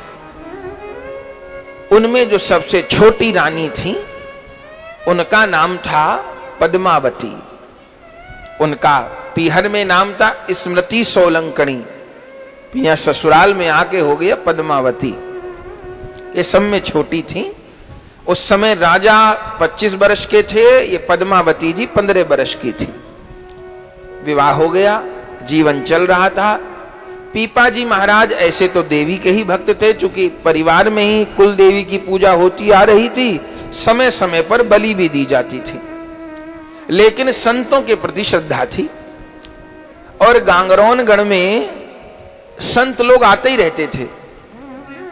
उनमें जो सबसे छोटी रानी थी उनका नाम था पद्मावती। उनका पीहर में नाम था स्मृति सोलंकनी, यहाँ ससुराल में आके हो गया पद्मावती। ये सब में छोटी थी। उस समय राजा 25 वर्ष के थे, ये पद्मावती जी 15 वर्ष की थी। विवाह हो गया, जीवन चल रहा था। पीपाजी महाराज ऐसे तो देवी के ही भक्त थे, चूंकि परिवार में ही कुल देवी की पूजा होती आ रही थी, समय समय पर बलि भी दी जाती थी, लेकिन संतों के प्रति श्रद्धा थी। और गांगरौनगढ़ में संत लोग आते ही रहते थे।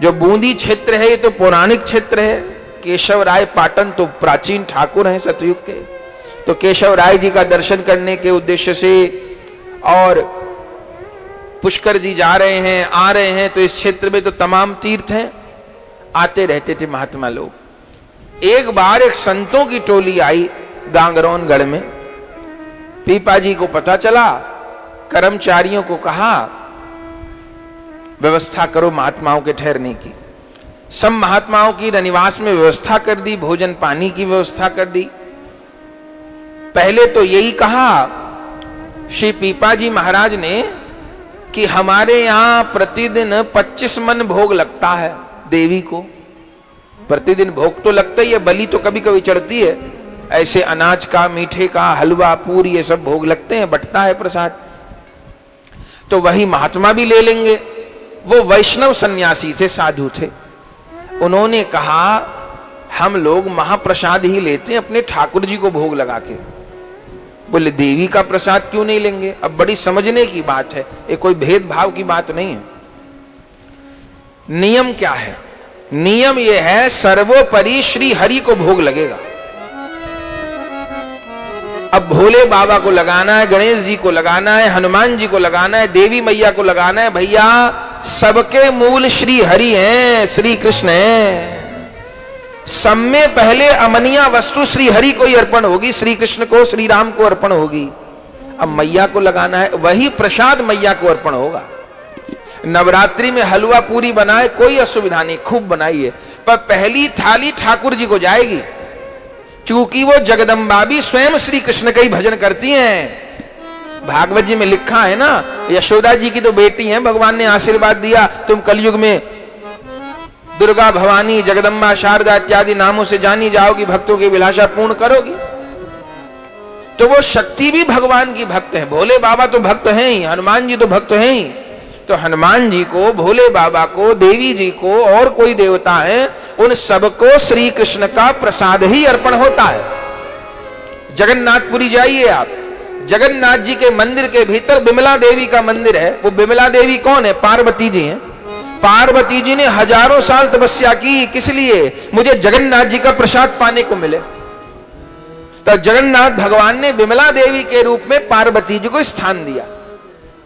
जो बूंदी क्षेत्र है ये तो पौराणिक क्षेत्र है। केशव राय पाटन तो प्राचीन ठाकुर हैं सतयुग के, तो केशव राय जी का दर्शन करने के उद्देश्य से और पुष्कर जी जा रहे हैं, आ रहे हैं, तो इस क्षेत्र में तो तमाम तीर्थ हैं, आते रहते थे महात्मा लोग। एक बार एक संतों की टोली आई गांगरौनगढ़ में। पीपाजी को पता चला, कर्मचारियों को कहा व्यवस्था करो महात्माओं के ठहरने की। सब महात्माओं की निवास में व्यवस्था कर दी, भोजन पानी की व्यवस्था कर दी। पहले तो यही कहा श्री पीपाजी महाराज ने कि हमारे यहां प्रतिदिन 25 मन भोग लगता है देवी को। प्रतिदिन भोग तो लगता ही है, बलि तो कभी कभी चढ़ती है, ऐसे अनाज का, मीठे का, हलवा, पूरी, ये सब भोग लगते हैं, बंटता है प्रसाद। तो वही महात्मा भी ले लेंगे। वो वैष्णव सन्यासी थे, साधु थे। उन्होंने कहा हम लोग महाप्रसाद ही लेते हैं अपने ठाकुर जी को भोग लगा के। बोले देवी का प्रसाद क्यों नहीं लेंगे? अब बड़ी समझने की बात है, ये कोई भेदभाव की बात नहीं है। नियम क्या है? नियम यह है सर्वोपरि श्री हरि को भोग लगेगा। अब भोले बाबा को लगाना है, गणेश जी को लगाना है, हनुमान जी को लगाना है, देवी मैया को लगाना है, भैया सबके मूल श्री हरि हैं, श्री कृष्ण हैं। सब में पहले अमनिया वस्तु श्री हरि को ही अर्पण होगी, श्री कृष्ण को, श्री राम को अर्पण होगी। अब मैया को लगाना है, वही प्रसाद मैया को अर्पण होगा। नवरात्रि में हलवा पूरी बनाए, कोई असुविधा नहीं, खूब बनाइए, पर पहली थाली ठाकुर जी को जाएगी, चूंकि वो जगदम्बा भी स्वयं श्री कृष्ण का ही भजन करती हैं। भागवत जी में लिखा है ना, यशोदा जी की तो बेटी हैं, भगवान ने आशीर्वाद दिया तुम कलयुग में दुर्गा, भवानी, जगदम्बा, शारदा इत्यादि नामों से जानी जाओगी, भक्तों की अभिलाषा पूर्ण करोगी। तो वो शक्ति भी भगवान की भक्त है। भोले बाबा तो भक्त हैं ही, हनुमान जी तो भक्त हैं ही। तो हनुमान जी को, भोले बाबा को, देवी जी को और कोई देवता है, उन सबको श्री कृष्ण का प्रसाद ही अर्पण होता है। जगन्नाथपुरी जाइए आप, जगन्नाथ जी के मंदिर के भीतर बिमला देवी का मंदिर है। वो बिमला देवी कौन है? पार्वती जी हैं। पार्वती जी ने हजारों साल तपस्या की, किस लिए? मुझे जगन्नाथ जी का प्रसाद पाने को मिले। तो जगन्नाथ भगवान ने बिमला देवी के रूप में पार्वती जी को स्थान दिया।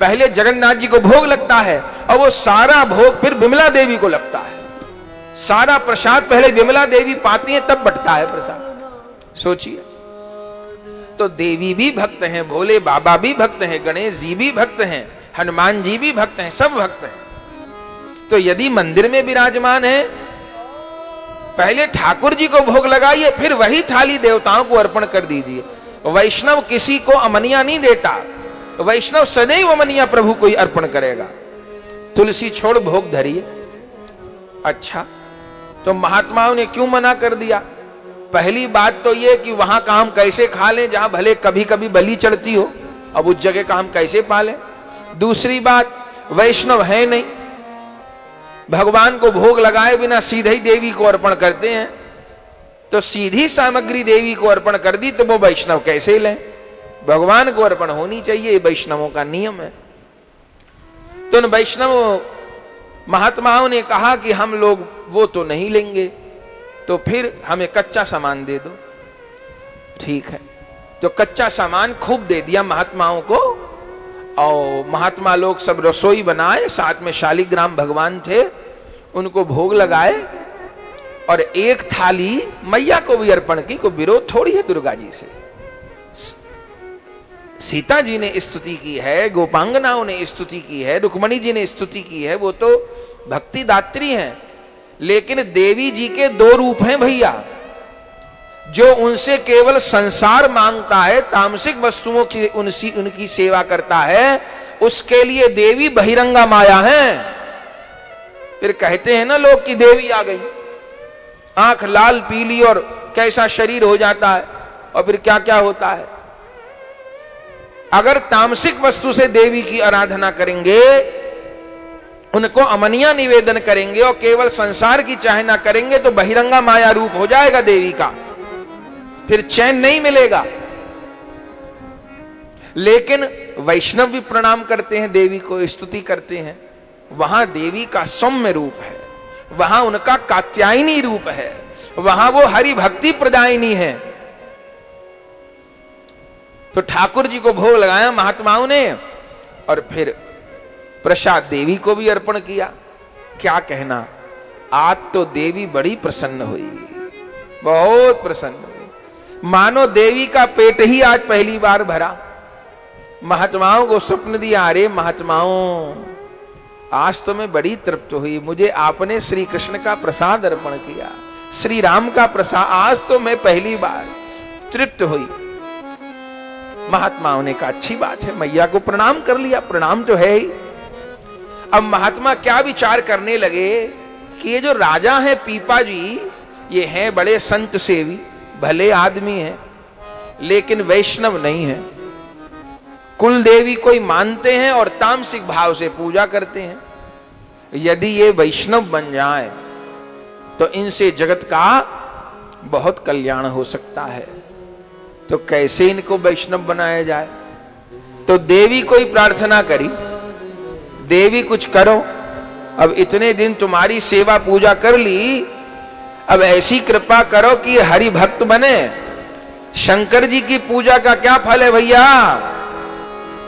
पहले जगन्नाथ जी को भोग लगता है और वो सारा भोग फिर बिमला देवी को लगता है। सारा प्रसाद पहले बिमला देवी पाती है, तब बंटता है प्रसाद। सोचिए, तो देवी भी भक्त हैं, भोले बाबा भी भक्त हैं, गणेश जी भी भक्त हैं, हनुमान जी भी भक्त हैं, सब भक्त हैं। तो यदि मंदिर में विराजमान है, पहले ठाकुर जी को भोग लगाइए, फिर वही थाली देवताओं को अर्पण कर दीजिए। वैष्णव किसी को अमनिया नहीं देता, वैष्णव सदैव अमनिया प्रभु को ही अर्पण करेगा। तुलसी छोड़ भोग धरिए। अच्छा, तो महात्माओं ने क्यों मना कर दिया? पहली बात तो यह कि वहां का हम कैसे खा लें जहां भले कभी कभी बलि चढ़ती हो, अब उस जगह का हम कैसे पालें? दूसरी बात, वैष्णव है नहीं, भगवान को भोग लगाए बिना सीधे ही देवी को अर्पण करते हैं, तो सीधी सामग्री देवी को अर्पण कर दी तो वो वैष्णव कैसे लें? भगवान को अर्पण होनी चाहिए, वैष्णवों का नियम है। तो उन वैष्णव महात्माओं ने कहा कि हम लोग वो तो नहीं लेंगे, तो फिर हमें कच्चा सामान दे दो। ठीक है, तो कच्चा सामान खूब दे दिया महात्माओं को, और महात्मा लोग सब रसोई बनाए, साथ में शालिग्राम भगवान थे, उनको भोग लगाए, और एक थाली मैया को भी अर्पण की। कोई विरोध थोड़ी है दुर्गा जी से। सीता जी ने स्तुति की है, गोपांगनाओं ने स्तुति की है, रुक्मणी जी ने स्तुति की है, वो तो भक्ति दात्री हैं। लेकिन देवी जी के दो रूप हैं भैया। जो उनसे केवल संसार मांगता है, तामसिक वस्तुओं की उनकी सेवा करता है, उसके लिए देवी बहिरंगा माया है। फिर कहते हैं ना लोग कि देवी आ गई, आंख लाल पीली और कैसा शरीर हो जाता है, और फिर क्या क्या होता है। अगर तामसिक वस्तु से देवी की आराधना करेंगे, उनको अमनिया निवेदन करेंगे और केवल संसार की चाहना करेंगे, तो बहिरंगा माया रूप हो जाएगा देवी का, फिर चैन नहीं मिलेगा। लेकिन वैष्णव भी प्रणाम करते हैं देवी को, स्तुति करते हैं, वहां देवी का सौम्य रूप है, वहां उनका कात्यायनी रूप है, वहां वो हरि भक्ति प्रदायिनी है। तो ठाकुर जी को भोग लगाया महात्माओं ने, और फिर प्रसाद देवी को भी अर्पण किया। क्या कहना, आज तो देवी बड़ी प्रसन्न हुई, बहुत प्रसन्न हुई, मानो देवी का पेट ही आज पहली बार भरा। महात्माओं को स्वप्न दिया, अरे महात्माओं, आज तो मैं बड़ी तृप्त हुई, मुझे आपने श्री कृष्ण का प्रसाद अर्पण किया, श्री राम का प्रसाद, आज तो मैं पहली बार तृप्त हुई। महात्माओं ने कहा अच्छी बात है, मैया को प्रणाम कर लिया, प्रणाम तो है ही। अब महात्मा क्या विचार करने लगे कि ये जो राजा है पीपा जी, ये हैं बड़े संत सेवी, भले आदमी हैं, लेकिन वैष्णव नहीं है। कुल देवी कोई मानते हैं और तामसिक भाव से पूजा करते हैं। यदि ये वैष्णव बन जाए तो इनसे जगत का बहुत कल्याण हो सकता है। तो कैसे इनको वैष्णव बनाया जाए? तो देवी को ही प्रार्थना करी, देवी कुछ करो, अब इतने दिन तुम्हारी सेवा पूजा कर ली, अब ऐसी कृपा करो कि हरि भक्त बने। शंकर जी की पूजा का क्या फल है भैया?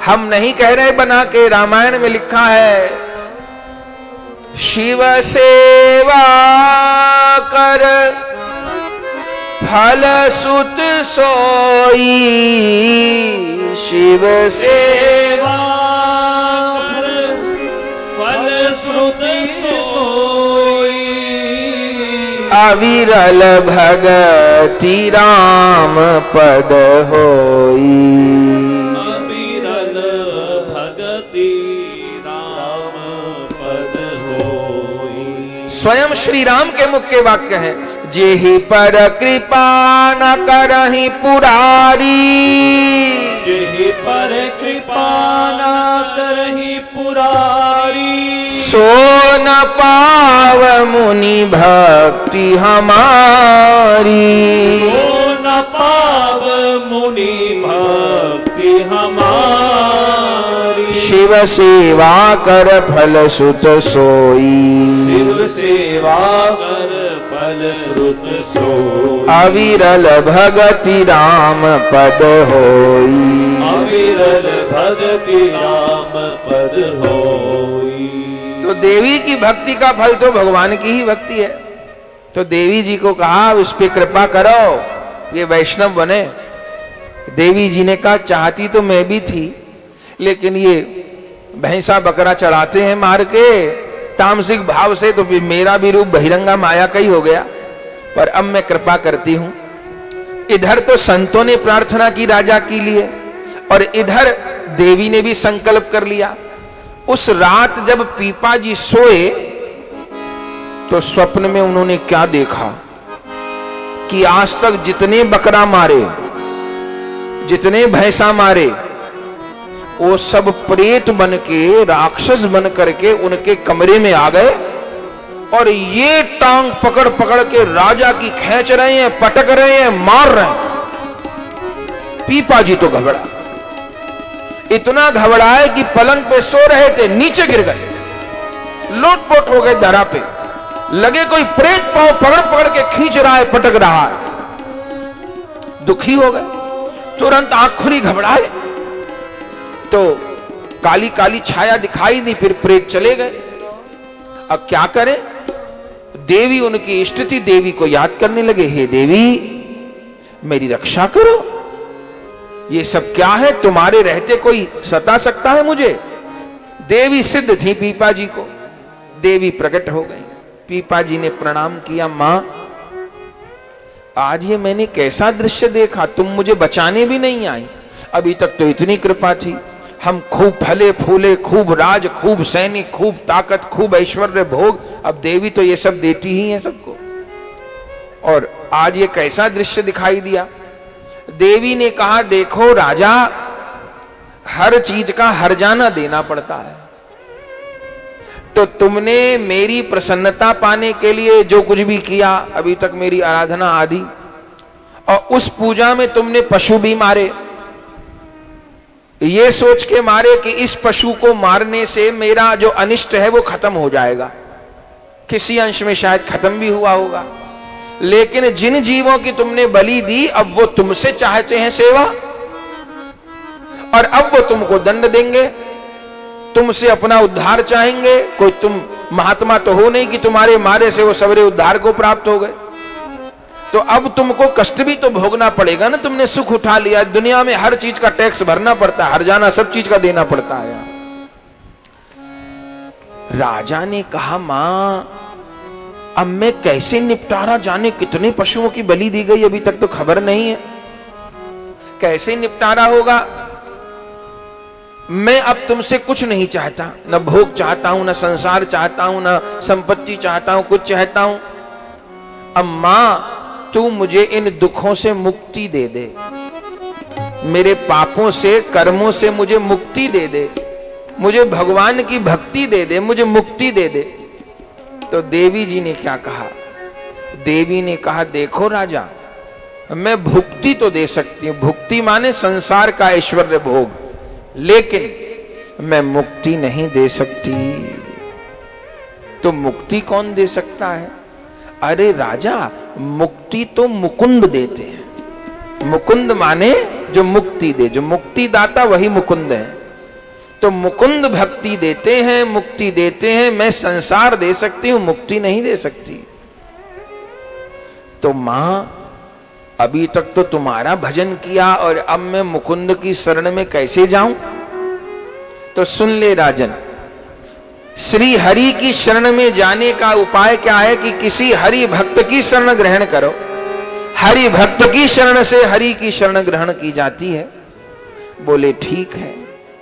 हम नहीं कह रहे बना के, रामायण में लिखा है, शिव सेवा कर फल सुत सोई, शिव सेवा फल सुत सोई, अविरल भगति राम पद होई, अविरल भगति राम पद होई। स्वयं श्री राम के मुख के वाक्य हैं, जेहि पर कृपा न करहि पुरारी, जेहि पर कृपा न करहि पुरारी, सो न पाव मुनि भक्ति हमारी, सो न पाव मुनि भक्ति हमारी। शिव सेवा कर फल सुत सोई, शिव सेवा कर फल श्रुत सोई, अविरल भगति राम पद होई, अविरल भगति राम पद होई। तो देवी की भक्ति का फल तो भगवान की ही भक्ति है। तो देवी जी को कहा इस पे कृपा करो, ये वैष्णव बने। देवी जी ने कहा चाहती तो मैं भी थी, लेकिन ये भैंसा बकरा चढ़ाते हैं मार के तामसिक भाव से, तो फिर मेरा भी रूप बहिरंगा माया का ही हो गया। पर अब मैं कृपा करती हूं। इधर तो संतों ने प्रार्थना की राजा के लिए, और इधर देवी ने भी संकल्प कर लिया। उस रात जब पीपा जी सोए तो स्वप्न में उन्होंने क्या देखा कि आज तक जितने बकरा मारे, जितने भैंसा मारे, वो सब प्रेत बन के, राक्षस बन करके उनके कमरे में आ गए, और ये टांग पकड़ पकड़ के राजा की खींच रहे हैं, पटक रहे हैं, मार रहे हैं। पीपा जी तो घबरा, इतना घबराए कि पलंग पे सो रहे थे, नीचे गिर गए, लोटपोट हो गए धरा पे। लगे कोई प्रेत पांव पकड़ पकड़ के खींच रहा है, पटक रहा है। दुखी हो गए, तुरंत आंख खुली, घबराए तो काली काली छाया दिखाई दी, फिर प्रेत चले गए। अब क्या करें? देवी उनकी स्थिति, देवी को याद करने लगे, हे देवी मेरी रक्षा करो, ये सब क्या है? तुम्हारे रहते कोई सता सकता है मुझे? देवी सिद्ध थी पीपा जी को, देवी प्रकट हो गई। पीपा जी ने प्रणाम किया, मां आज ये मैंने कैसा दृश्य देखा, तुम मुझे बचाने भी नहीं आई। अभी तक तो इतनी कृपा थी, हम खूब फले फूले, खूब राज, खूब सैनिक, खूब ताकत, खूब ऐश्वर्य भोग। अब देवी तो ये सब देती ही है सबको, और आज ये कैसा दृश्य दिखाई दिया। देवी ने कहा, देखो राजा, हर चीज का हर्जाना देना पड़ता है। तो तुमने मेरी प्रसन्नता पाने के लिए जो कुछ भी किया अभी तक, मेरी आराधना आदि, और उस पूजा में तुमने पशु भी मारे, ये सोच के मारे कि इस पशु को मारने से मेरा जो अनिष्ट है वो खत्म हो जाएगा। किसी अंश में शायद खत्म भी हुआ होगा, लेकिन जिन जीवों की तुमने बलि दी, अब वो तुमसे चाहते हैं सेवा, और अब वो तुमको दंड देंगे, तुमसे अपना उद्धार चाहेंगे। कोई तुम महात्मा तो हो नहीं कि तुम्हारे मारे से वो सवेरे उद्धार को प्राप्त हो गए। तो अब तुमको कष्ट भी तो भोगना पड़ेगा ना, तुमने सुख उठा लिया। दुनिया में हर चीज का टैक्स भरना पड़ता है, हर्जाना सब चीज का देना पड़ता है। राजा ने कहा, मां अब मैं कैसे निपटारा, जाने कितने पशुओं की बलि दी गई, अभी तक तो खबर नहीं है, कैसे निपटारा होगा। मैं अब तुमसे कुछ नहीं चाहता, न भोग चाहता हूं, न संसार चाहता हूं, न संपत्ति चाहता हूं, कुछ चाहता हूं। अब मां तू मुझे इन दुखों से मुक्ति दे दे, मेरे पापों से, कर्मों से मुझे मुक्ति दे दे, मुझे भगवान की भक्ति दे दे, मुझे मुक्ति दे दे। तो देवी जी ने क्या कहा, देवी ने कहा, देखो राजा, मैं भुक्ति तो दे सकती हूं, भुक्ति माने संसार का ऐश्वर्य भोग, लेकिन मैं मुक्ति नहीं दे सकती। तो मुक्ति कौन दे सकता है? अरे राजा, मुक्ति तो मुकुंद देते हैं। मुकुंद माने जो मुक्ति दे, जो मुक्ति दाता वही मुकुंद है। तो मुकुंद भक्ति देते हैं, मुक्ति देते हैं, मैं संसार दे सकती हूं, मुक्ति नहीं दे सकती। तो मां अभी तक तो तुम्हारा भजन किया और अब मैं मुकुंद की शरण में कैसे जाऊं? तो सुन ले राजन, श्री हरि की शरण में जाने का उपाय क्या है कि किसी हरि भक्त की शरण ग्रहण करो। हरि भक्त की शरण से हरि की शरण ग्रहण की जाती है। बोले ठीक है,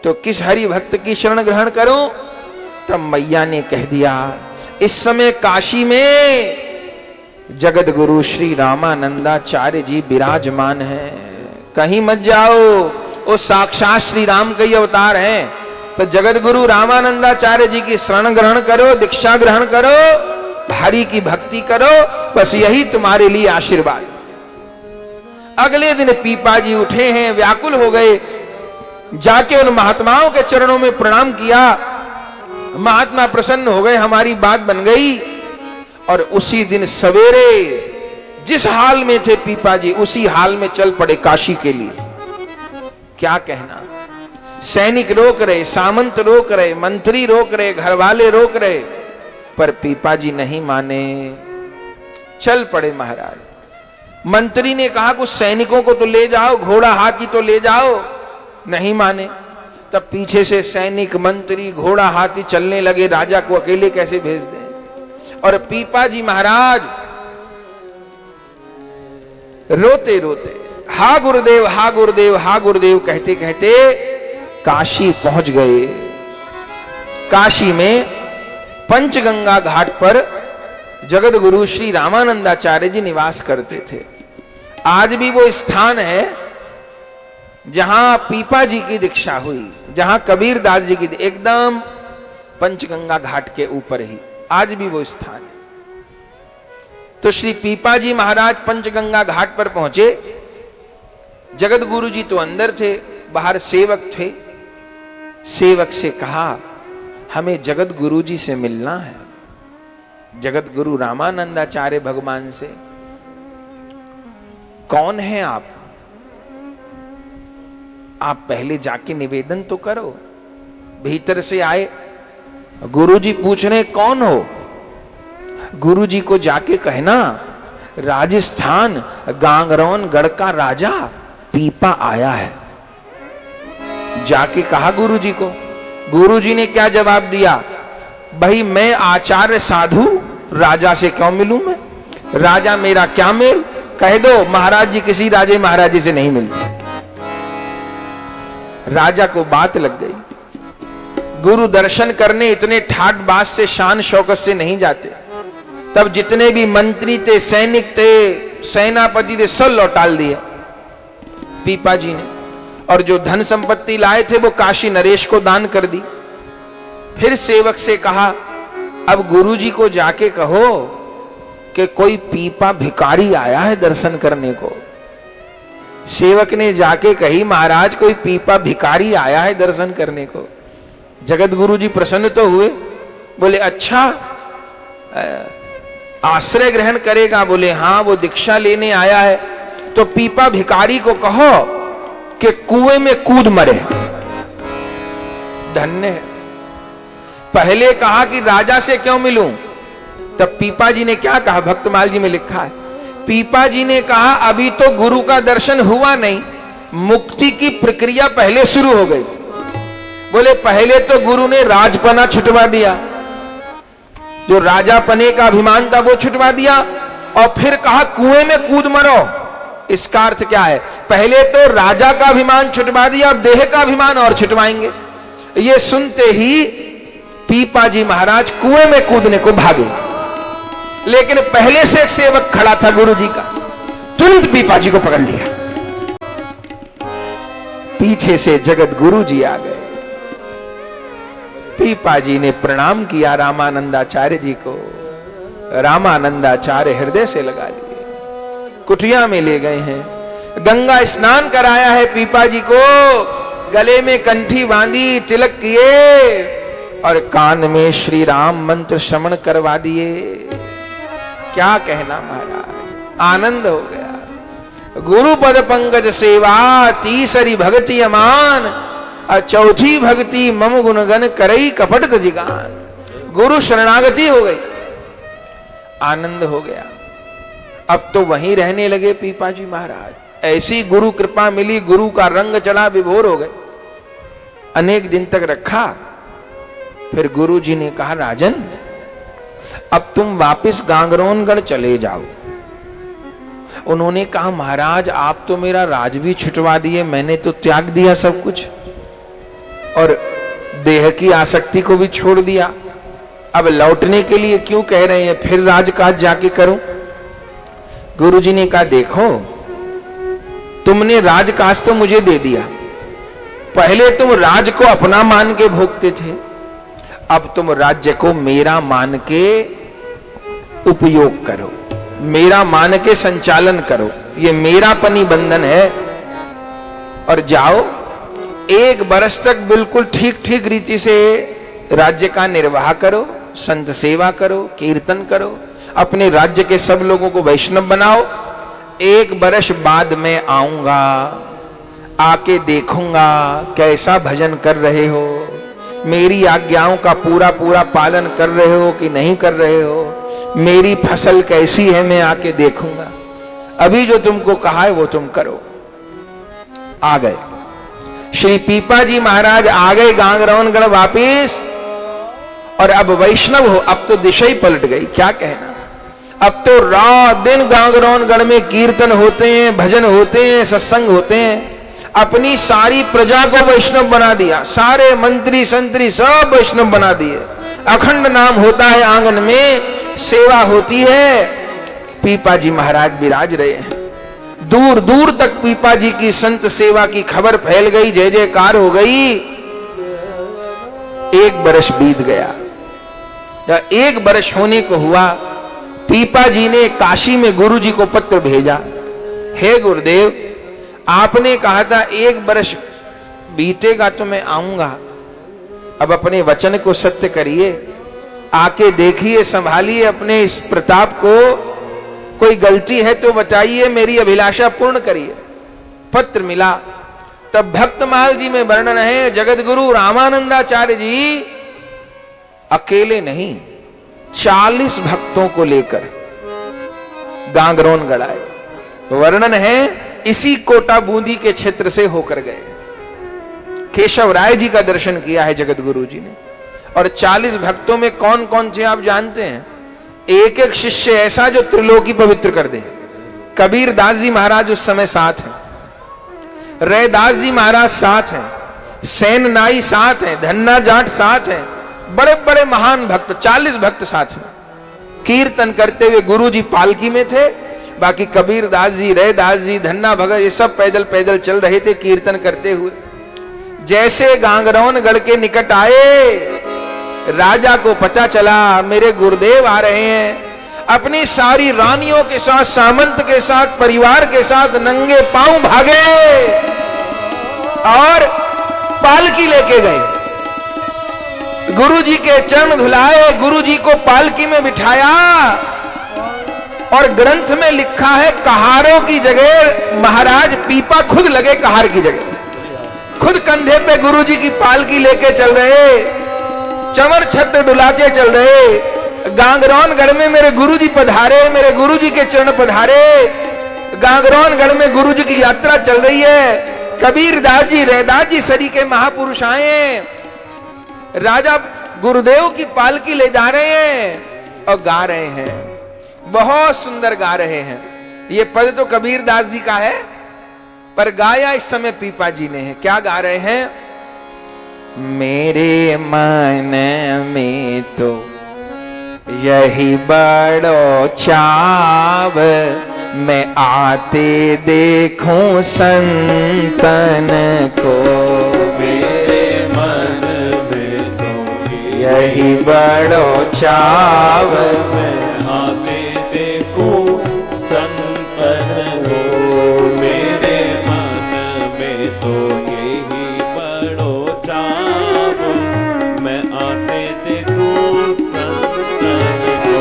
तो किस हरि भक्त की शरण ग्रहण करूं? तब मैया ने कह दिया, इस समय काशी में जगत गुरु श्री रामानंदाचार्य जी विराजमान हैं, कहीं मत जाओ, वो साक्षात श्री राम के ही अवतार हैं। तो जगत गुरु रामानंदाचार्य जी की शरण ग्रहण करो, दीक्षा ग्रहण करो, हरि की भक्ति करो, बस यही तुम्हारे लिए आशीर्वाद। अगले दिन पीपा जी उठे हैं, व्याकुल हो गए, जाके उन महात्माओं के चरणों में प्रणाम किया। महात्मा प्रसन्न हो गए, हमारी बात बन गई। और उसी दिन सवेरे जिस हाल में थे पीपा जी, उसी हाल में चल पड़े काशी के लिए। क्या कहना, सैनिक रोक रहे, सामंत रोक रहे, मंत्री रोक रहे, घर वाले रोक रहे, पर पीपा जी नहीं माने, चल पड़े महाराज। मंत्री ने कहा कुछ सैनिकों को तो ले जाओ, घोड़ा हाथी तो ले जाओ, नहीं माने। तब पीछे से सैनिक, मंत्री, घोड़ा हाथी चलने लगे, राजा को अकेले कैसे भेज दें। और पीपा जी महाराज रोते रोते हा गुरुदेव, हा गुरुदेव, हा गुरुदेव कहते कहते काशी पहुंच गए। काशी में पंचगंगा घाट पर जगत गुरु श्री रामानंदाचार्य जी निवास करते थे। आज भी वो स्थान है जहां पीपा जी की दीक्षा हुई, जहां कबीर दास जी की, एकदम पंचगंगा घाट के ऊपर ही आज भी वो स्थान है। तो श्री पीपा जी महाराज पंचगंगा घाट पर पहुंचे। जगत गुरु जी तो अंदर थे, बाहर सेवक थे। सेवक से कहा, हमें जगत गुरु जी से मिलना है, जगत गुरु रामानंदाचार्य भगवान से। कौन है आप पहले जाके निवेदन तो करो। भीतर से आए, गुरुजी पूछ रहे कौन हो? गुरुजी को जाके कहना, राजस्थान गांगरौन गढ़ का राजा पीपा आया है। जाके कहा गुरुजी को। गुरुजी ने क्या जवाब दिया? भाई मैं आचार्य साधु राजा से क्यों मिलूं मैं? राजा मेरा क्या मेल? कह दो महाराज जी किसी राजे महाराजे से नहीं मिलते। राजा को बात लग गई। गुरु दर्शन करने इतने ठाट बात से, शान शौकत से नहीं जाते। तब जितने भी मंत्री थे, सैनिक थे, सेनापति थे, सब लौटाल दिए पीपा जी ने। और जो धन संपत्ति लाए थे वो काशी नरेश को दान कर दी। फिर सेवक से कहा, अब गुरु जी को जाके कहो कि कोई पीपा भिखारी आया है दर्शन करने को। सेवक ने जाके कही, महाराज कोई पीपा भिखारी आया है दर्शन करने को। जगत गुरु जी प्रसन्न तो हुए, बोले अच्छा आश्रय ग्रहण करेगा? बोले हाँ, वो दीक्षा लेने आया है। तो पीपा भिखारी को कहो कि कुएं में कूद मरे। धन्य है। पहले कहा कि राजा से क्यों मिलूं, तब पीपा जी ने क्या कहा? भक्तमाल जी में लिखा है, पीपा जी ने कहा अभी तो गुरु का दर्शन हुआ नहीं, मुक्ति की प्रक्रिया पहले शुरू हो गई। बोले पहले तो गुरु ने राजपना छुटवा दिया, जो राजापने का अभिमान था वो छुटवा दिया, और फिर कहा कुएं में कूद मरो। इसका अर्थ क्या है? पहले तो राजा का अभिमान छुटवा दिया, अब देह का अभिमान और छुटवाएंगे। ये सुनते ही पीपा जी महाराज कुएं में कूदने को भागे। लेकिन पहले से एक सेवक खड़ा था गुरु जी का, तुरंत पीपा जी को पकड़ लिया। पीछे से जगत गुरु जी आ गए। पीपा जी ने प्रणाम किया रामानंदाचार्य जी को। रामानंदाचार्य हृदय से लगा लिए, कुटिया में ले गए हैं, गंगा स्नान कराया है पीपा जी को, गले में कंठी बांधी, तिलक किए और कान में श्री राम मंत्र श्रवण करवा दिए। क्या कहना महाराज, आनंद हो गया। गुरु पद पंकज सेवा, तीसरी भक्ति अमान, और चौथी भक्ति मम गुणगन करई कपट तजिगान। गुरु शरणागति हो गई, आनंद हो गया। अब तो वहीं रहने लगे पीपा जी महाराज। ऐसी गुरु कृपा मिली, गुरु का रंग चढ़ा, विभोर हो गए। अनेक दिन तक रखा। फिर गुरु जी ने कहा, राजन अब तुम वापिस गांगरोनगढ़ चले जाओ। उन्होंने कहा, महाराज आप तो मेरा राज भी छुटवा दिए, मैंने तो त्याग दिया सब कुछ, और देह की आसक्ति को भी छोड़ दिया। अब लौटने के लिए क्यों कह रहे हैं? फिर राजकाज जाके करूं? गुरु जी ने कहा, देखो तुमने राजकाज तो मुझे दे दिया, पहले तुम राज को अपना मान के भोगते थे, अब तुम राज्य को मेरा मान के उपयोग करो, मेरा मान के संचालन करो। ये मेरापनी बंधन है। और जाओ, 1 बरस तक बिल्कुल ठीक ठीक रीति से राज्य का निर्वाह करो, संत सेवा करो, कीर्तन करो, अपने राज्य के सब लोगों को वैष्णव बनाओ। 1 बरस बाद में आऊंगा, आके देखूंगा कैसा भजन कर रहे हो, मेरी आज्ञाओं का पूरा पूरा पालन कर रहे हो कि नहीं कर रहे हो, मेरी फसल कैसी है मैं आके देखूंगा। अभी जो तुमको कहा है वो तुम करो। आ गए श्री पीपा जी महाराज, आ गए गांगरोनगढ़ वापिस। और अब वैष्णव हो, अब तो दिशा ही पलट गई। क्या कहना, अब तो रात दिन गांगरोनगढ़ में कीर्तन होते हैं, भजन होते हैं, सत्संग होते हैं। अपनी सारी प्रजा को वैष्णव बना दिया, सारे मंत्री संतरी सब वैष्णव बना दिए। अखंड नाम होता है, आंगन में सेवा होती है। पीपा जी महाराज विराज रहे हैं। दूर दूर तक पीपा जी की संत सेवा की खबर फैल गई, जय जयकार हो गई। 1 बरस बीत गया। 1 बरस होने को हुआ, पीपा जी ने काशी में गुरु जी को पत्र भेजा, हे गुरुदेव आपने कहा था 1 बरस बीतेगा तो मैं आऊंगा, अब अपने वचन को सत्य करिए, आके देखिए, संभालिए अपने इस प्रताप को, कोई गलती है तो बताइए, मेरी अभिलाषा पूर्ण करिए। पत्र मिला। तब भक्तमाल जी में वर्णन है, जगत गुरु रामानंदाचार्य जी अकेले नहीं 40 भक्तों को लेकर गांगरोनगढ़ आए। वर्णन है इसी कोटा बूंदी के क्षेत्र से होकर गए। केशव राय जी का दर्शन किया है जगत गुरु जी ने। और 40 भक्तों में कौन कौन थे आप जानते हैं? एक एक शिष्य ऐसा जो त्रिलोकी पवित्र कर दे। कबीर दास जी महाराज उस समय साथ हैं, रैदास जी महाराज साथ हैं, सेन नाई साथ हैं, धन्ना जाट साथ हैं, बड़े बड़े महान भक्त 40 भक्त साथ हैं। कीर्तन करते हुए गुरु जी पालकी में थे, बाकी कबीर दास जी, रैदास जी, धन्ना भगत ये सब पैदल पैदल चल रहे थे कीर्तन करते हुए। जैसे गांगरौनगढ़ के निकट आए, राजा को पता चला मेरे गुरुदेव आ रहे हैं। अपनी सारी रानियों के साथ, सामंत के साथ, परिवार के साथ नंगे पांव भागे और पालकी लेके गए। गुरुजी के चरण धुलाए, गुरुजी को पालकी में बिठाया और ग्रंथ में लिखा है कहारों की जगह महाराज पीपा खुद लगे कहार की जगह। खुद कंधे पे गुरुजी की पालकी लेके चल रहे, चमर छत्र डुलाते चल रहे। गांगरौनगढ़ में मेरे गुरुजी पधारे, मेरे गुरुजी के चरण पधारे। गांगरौनगढ़ में गुरुजी की यात्रा चल रही है। कबीर दास जी, रैदास जी सरी के महापुरुष आए, राजा गुरुदेव की पालकी ले जा रहे हैं और गा रहे हैं, बहुत सुंदर गा रहे हैं। ये पद तो कबीर दास जी का है, पर गाया इस समय पीपा जी ने है। क्या गा रहे हैं? मेरे मन में तो यही बड़ो चाव, मैं आते देखूं संतन को। मेरे मन में तो यही बड़ो चाव, मैं आते देखूं संतन को। मेरे मन में तो यही बड़ो चाव, मैं आते देखूं संतन को।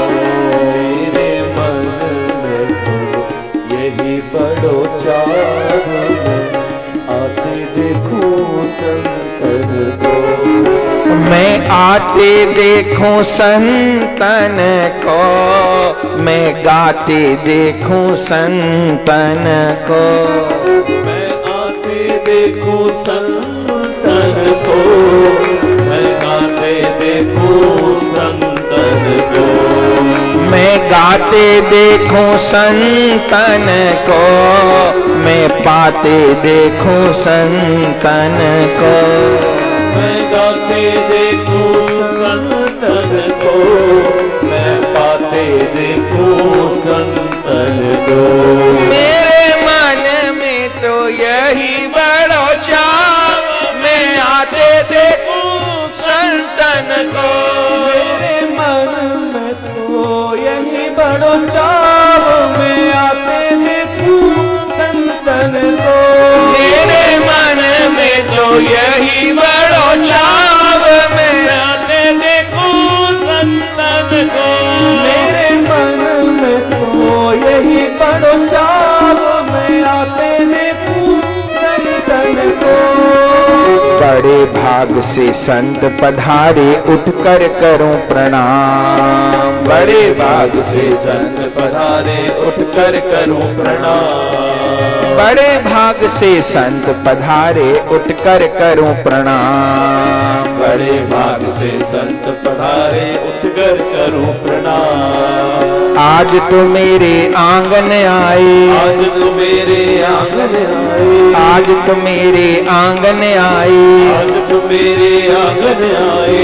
मेरे मन में तो यही बड़ो चाव, मैं आते देखूं संतन को। मैं आते देखूं संतन को, मैं गाते देखूं संतन को। मैं आते देखूं संतन को, मैं गाते देखूं संतन को। मैं गाते देखूं संतन को, मैं पाते देखूं संतन को। मैं गाते देखूं संतन को, मैं पाते देखूं संतन को। मेरे मन में तो यही बड़ो चाव, मैं आते देखूं संतन को। मेरे मन में तो यही बड़ो चाव, मैं आते देखूं संतन को। मेरे मन में तो यही बड़ो चाव, मैं आते देखूं संतन को। मेरे मन में तो यही बड़ो चाव, मैं आते देखूं संतन को। बड़े भाग से संत पधारे, उठकर करूं प्रणाम। बड़े भाग से संत पधारे, उठकर करूं प्रणाम। बड़े भाग से संत पधारे, उठकर करूं प्रणाम। बड़े भाग से संत पधारे, उठकर करूं प्रणाम। आज तो मेरे आंगन आए, आज तो मेरे आंगन आए। आज तो मेरे आंगन आए। आज तो मेरे आंगन आए।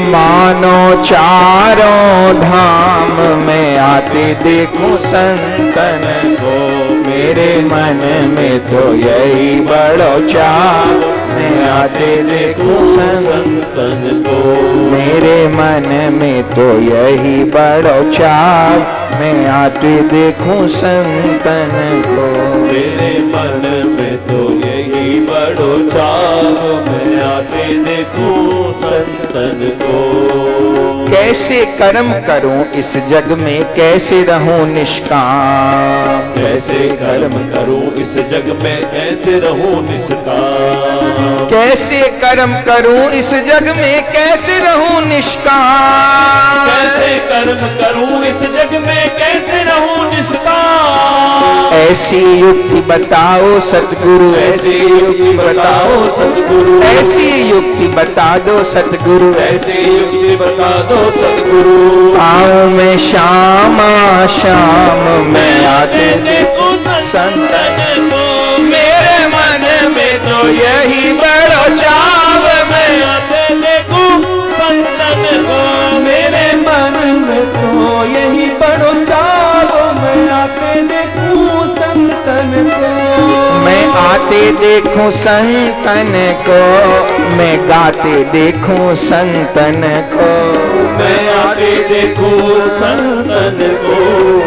मानो चारों धाम में आते देखूं संतन को। मेरे मन में तो यही बड़ो चाव, मैं आते देखूं संतन को। मेरे मन में तो यही बड़ो चाव, मैं आते देखूं संतन को। मेरे मन में तो यही बड़ो चाव, मैं आते देखूं संतन को। कैसे कर्म करूं इस जग में, कैसे रहूं निष्काम। कैसे कर्म करूं इस जग में, कैसे रहूं निष्काम। कैसे कर्म करूं इस जग में, कैसे रहूं निष्काम। कैसे कर्म करूं इस जग में, कैसे रहूं निष्काम। ऐसी युक्ति बताओ सतगुरु, ऐसी युक्ति बताओ सतगुरु, ऐसी युक्ति बता दो सतगुरु, ऐसी युक्ति बता दो सतगुरु। आऊं मैं श्यामा शाम में आते देखो संतन को, मेरे मन में तो यही बड़ो चाव में आते देखो संतन को, मेरे मन में तो यही बड़ो चाव में आते देखूं संतन को। मैं आते देखूं संतन को, मैं गाते देखूं संतन को, मैं आते देखूं संतन को,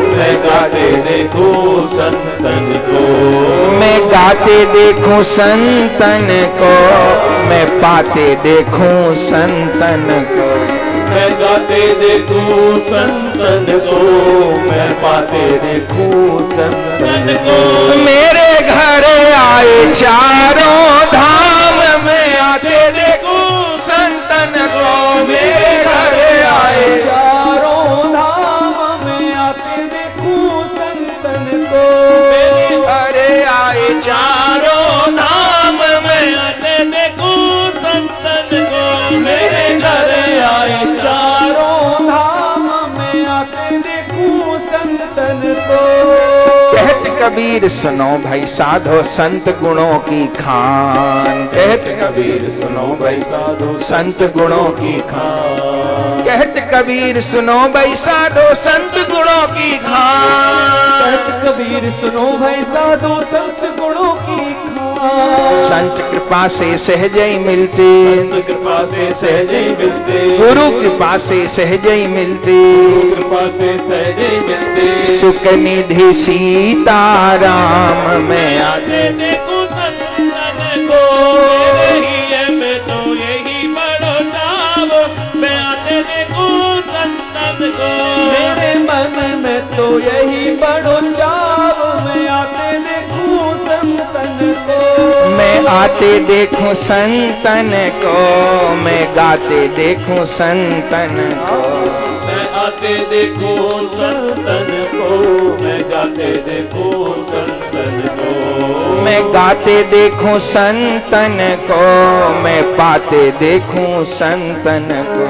मैं गाते देखूं संतन को। मैं गाते देखूं संतन को, मैं पाते देखूं संतन को, मैं गाते देखूं संतन को, मैं पाते देखूं संतन को। मेरे घर आए चारों धाम में आते देखूं संतन को, मेरे घर आए चारों धाम में आते देखूं संतन को। मेरे घर आए चारों धाम में आते देखूं संतन को, मेरे घर आए चारों धाम में आते देखूं संतन को। कहत कबीर सुनो भाई साधो संत गुणों की खान, कहत कबीर सुनो भाई साधो संत गुणों की खान, कहत कबीर सुनो भाई साधो संत गुणों की खान। कहत कबीर सुनो भाई साधो संत गुणों की खान। संत कृपा से सहज ही मिलते, संत कृपा से सहज ही मिलते, गुरु कृपा से सहज ही मिलते, कृपा से सहज ही मिलते। सुख निधि सीताराम में आते देखूं संतन को, मेरे ही में तो यही बड़ो चाव। मैं आते देखूं संतन को, मेरे मन में तो यही बड़ो चाव। मैं आते देखूं संतन को, मैं आते देखूं संतन को, मैं गाते देखूं संतन को, मैं आते देखूं संतन को, मैं जाते देखूं संतन को। मैं गाते देखूं संतन को, मैं पाते देखूं संतन को,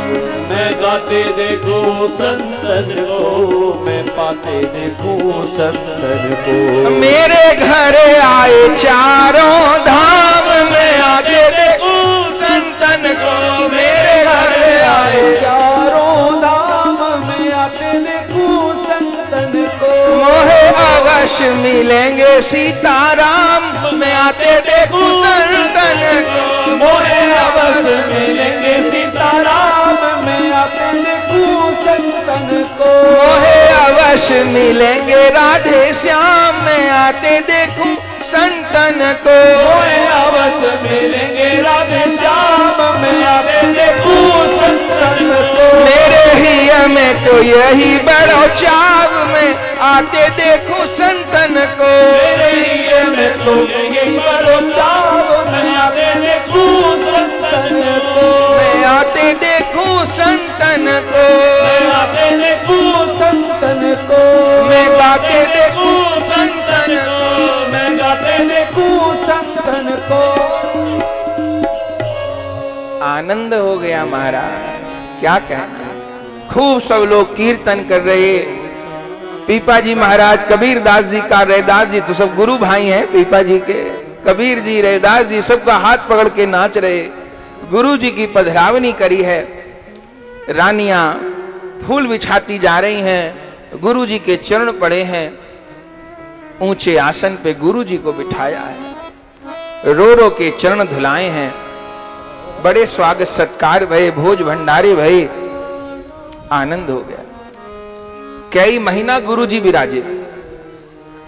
मैं गाते देखूं संतन को, मैं पाते देखूं संतन को। मेरे घर आए चारों धाम में आते देखूं संतन को, मेरे घर आए चारों धाम में आते देखूं संतन को। मोहे अवश्य मिलेंगे सीताराम, मैं आते देखूं संतन को, मोहे अवश्य मिलेंगे सीताराम, मैं आते देखूं संतन को। मोहे अवश्य मिलेंगे राधे श्याम, मैं आते देखूं संतन को, मोहे अवश्य मिलेंगे राधे श्याम, मैं आते देखूं संतन को। मेरे ही में तो यही बड़ो चाव में आते देखूं संतन को, मेरे ही में तो यही बड़ो चाव। मैं आते देखूं संतन को, मैं आते देखूं संतन को, मैं आते देखूं संतन को। मैं गाते देखूं संतन को, मैं गाते देखूं संतन को। आनंद हो गया महाराज, क्या कहना। खूब सब लोग कीर्तन कर रहे। पीपा जी महाराज, कबीर दास जी का, रैदास जी तो सब गुरु भाई हैं पीपा जी के, कबीर जी, रैदास जी सबका हाथ पकड़ के नाच रहे। गुरु जी की पधरावनी करी है। रानियां फूल बिछाती जा रही हैं, गुरु जी के चरण पड़े हैं। ऊंचे आसन पे गुरु जी को बिठाया है, रो रो के चरण धुलाए हैं। बड़े स्वागत सत्कार भये, भोज भंडारे भये, आनंद हो गया। कई महीना गुरु जी विराजे।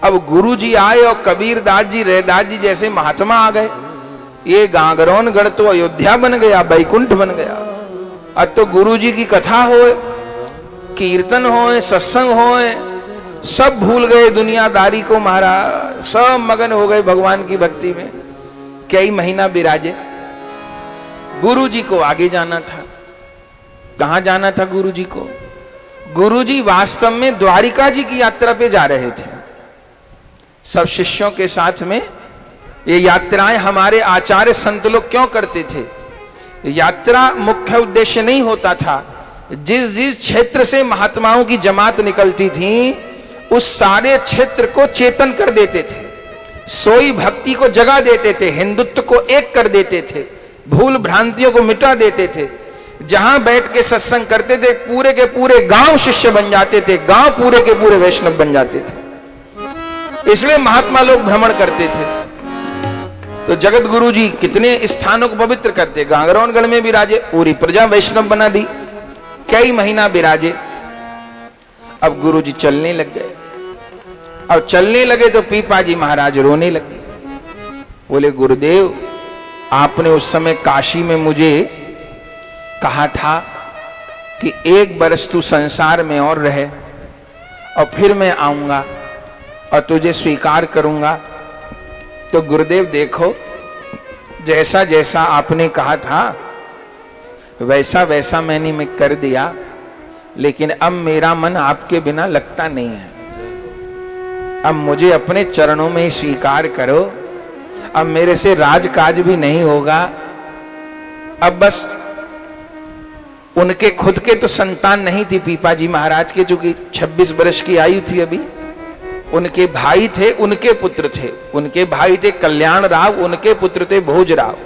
अब गुरु जी आए और कबीर दास जी, रैदास जी जैसे महात्मा आ गए। ये गांगरौन गढ़ तो अयोध्या बन गया, बैकुंठ बन गया। अब तो गुरु जी की कथा होए, कीर्तन होए, सत्संग होए, सब भूल गए दुनियादारी को महाराज, सब मगन हो गए भगवान की भक्ति में। कई महीना विराजे। गुरु जी को आगे जाना था। कहां जाना था गुरु जी को? गुरु जी वास्तव में द्वारिका जी की यात्रा पे जा रहे थे सब शिष्यों के साथ में। ये यात्राएं हमारे आचार्य संत लोग क्यों करते थे? यात्रा मुख्य उद्देश्य नहीं होता था। जिस जिस क्षेत्र से महात्माओं की जमात निकलती थी उस सारे क्षेत्र को चेतन कर देते थे, सोई भक्ति को जगा देते थे, हिंदुत्व को एक कर देते थे, भूल भ्रांतियों को मिटा देते थे। जहां बैठ के सत्संग करते थे पूरे के पूरे गांव शिष्य बन जाते थे, गांव पूरे के पूरे वैष्णव बन जाते थे। इसलिए महात्मा लोग भ्रमण करते थे। तो जगत गुरु जी कितने स्थानों को पवित्र करते, गांगरौनगढ़ में विराजे, पूरी प्रजा वैष्णव बना दी, कई महीना विराजे। अब गुरु जी चलने लग गए। अब चलने लगे तो पीपा जी महाराज रोने लगे। बोले गुरुदेव, आपने उस समय काशी में मुझे कहा था कि 1 बरस तू संसार में और रहे और फिर मैं आऊंगा और तुझे स्वीकार करूंगा। तो गुरुदेव देखो, जैसा जैसा आपने कहा था वैसा वैसा मैंने मैं कर दिया, लेकिन अब मेरा मन आपके बिना लगता नहीं है। अब मुझे अपने चरणों में ही स्वीकार करो। अब मेरे से राजकाज भी नहीं होगा। अब बस उनके खुद के तो संतान नहीं थी पीपा जी महाराज के, चूंकि 26 वर्ष की आयु थी अभी। उनके भाई थे, उनके पुत्र थे। उनके भाई थे कल्याण राव, उनके पुत्र थे भोजराव।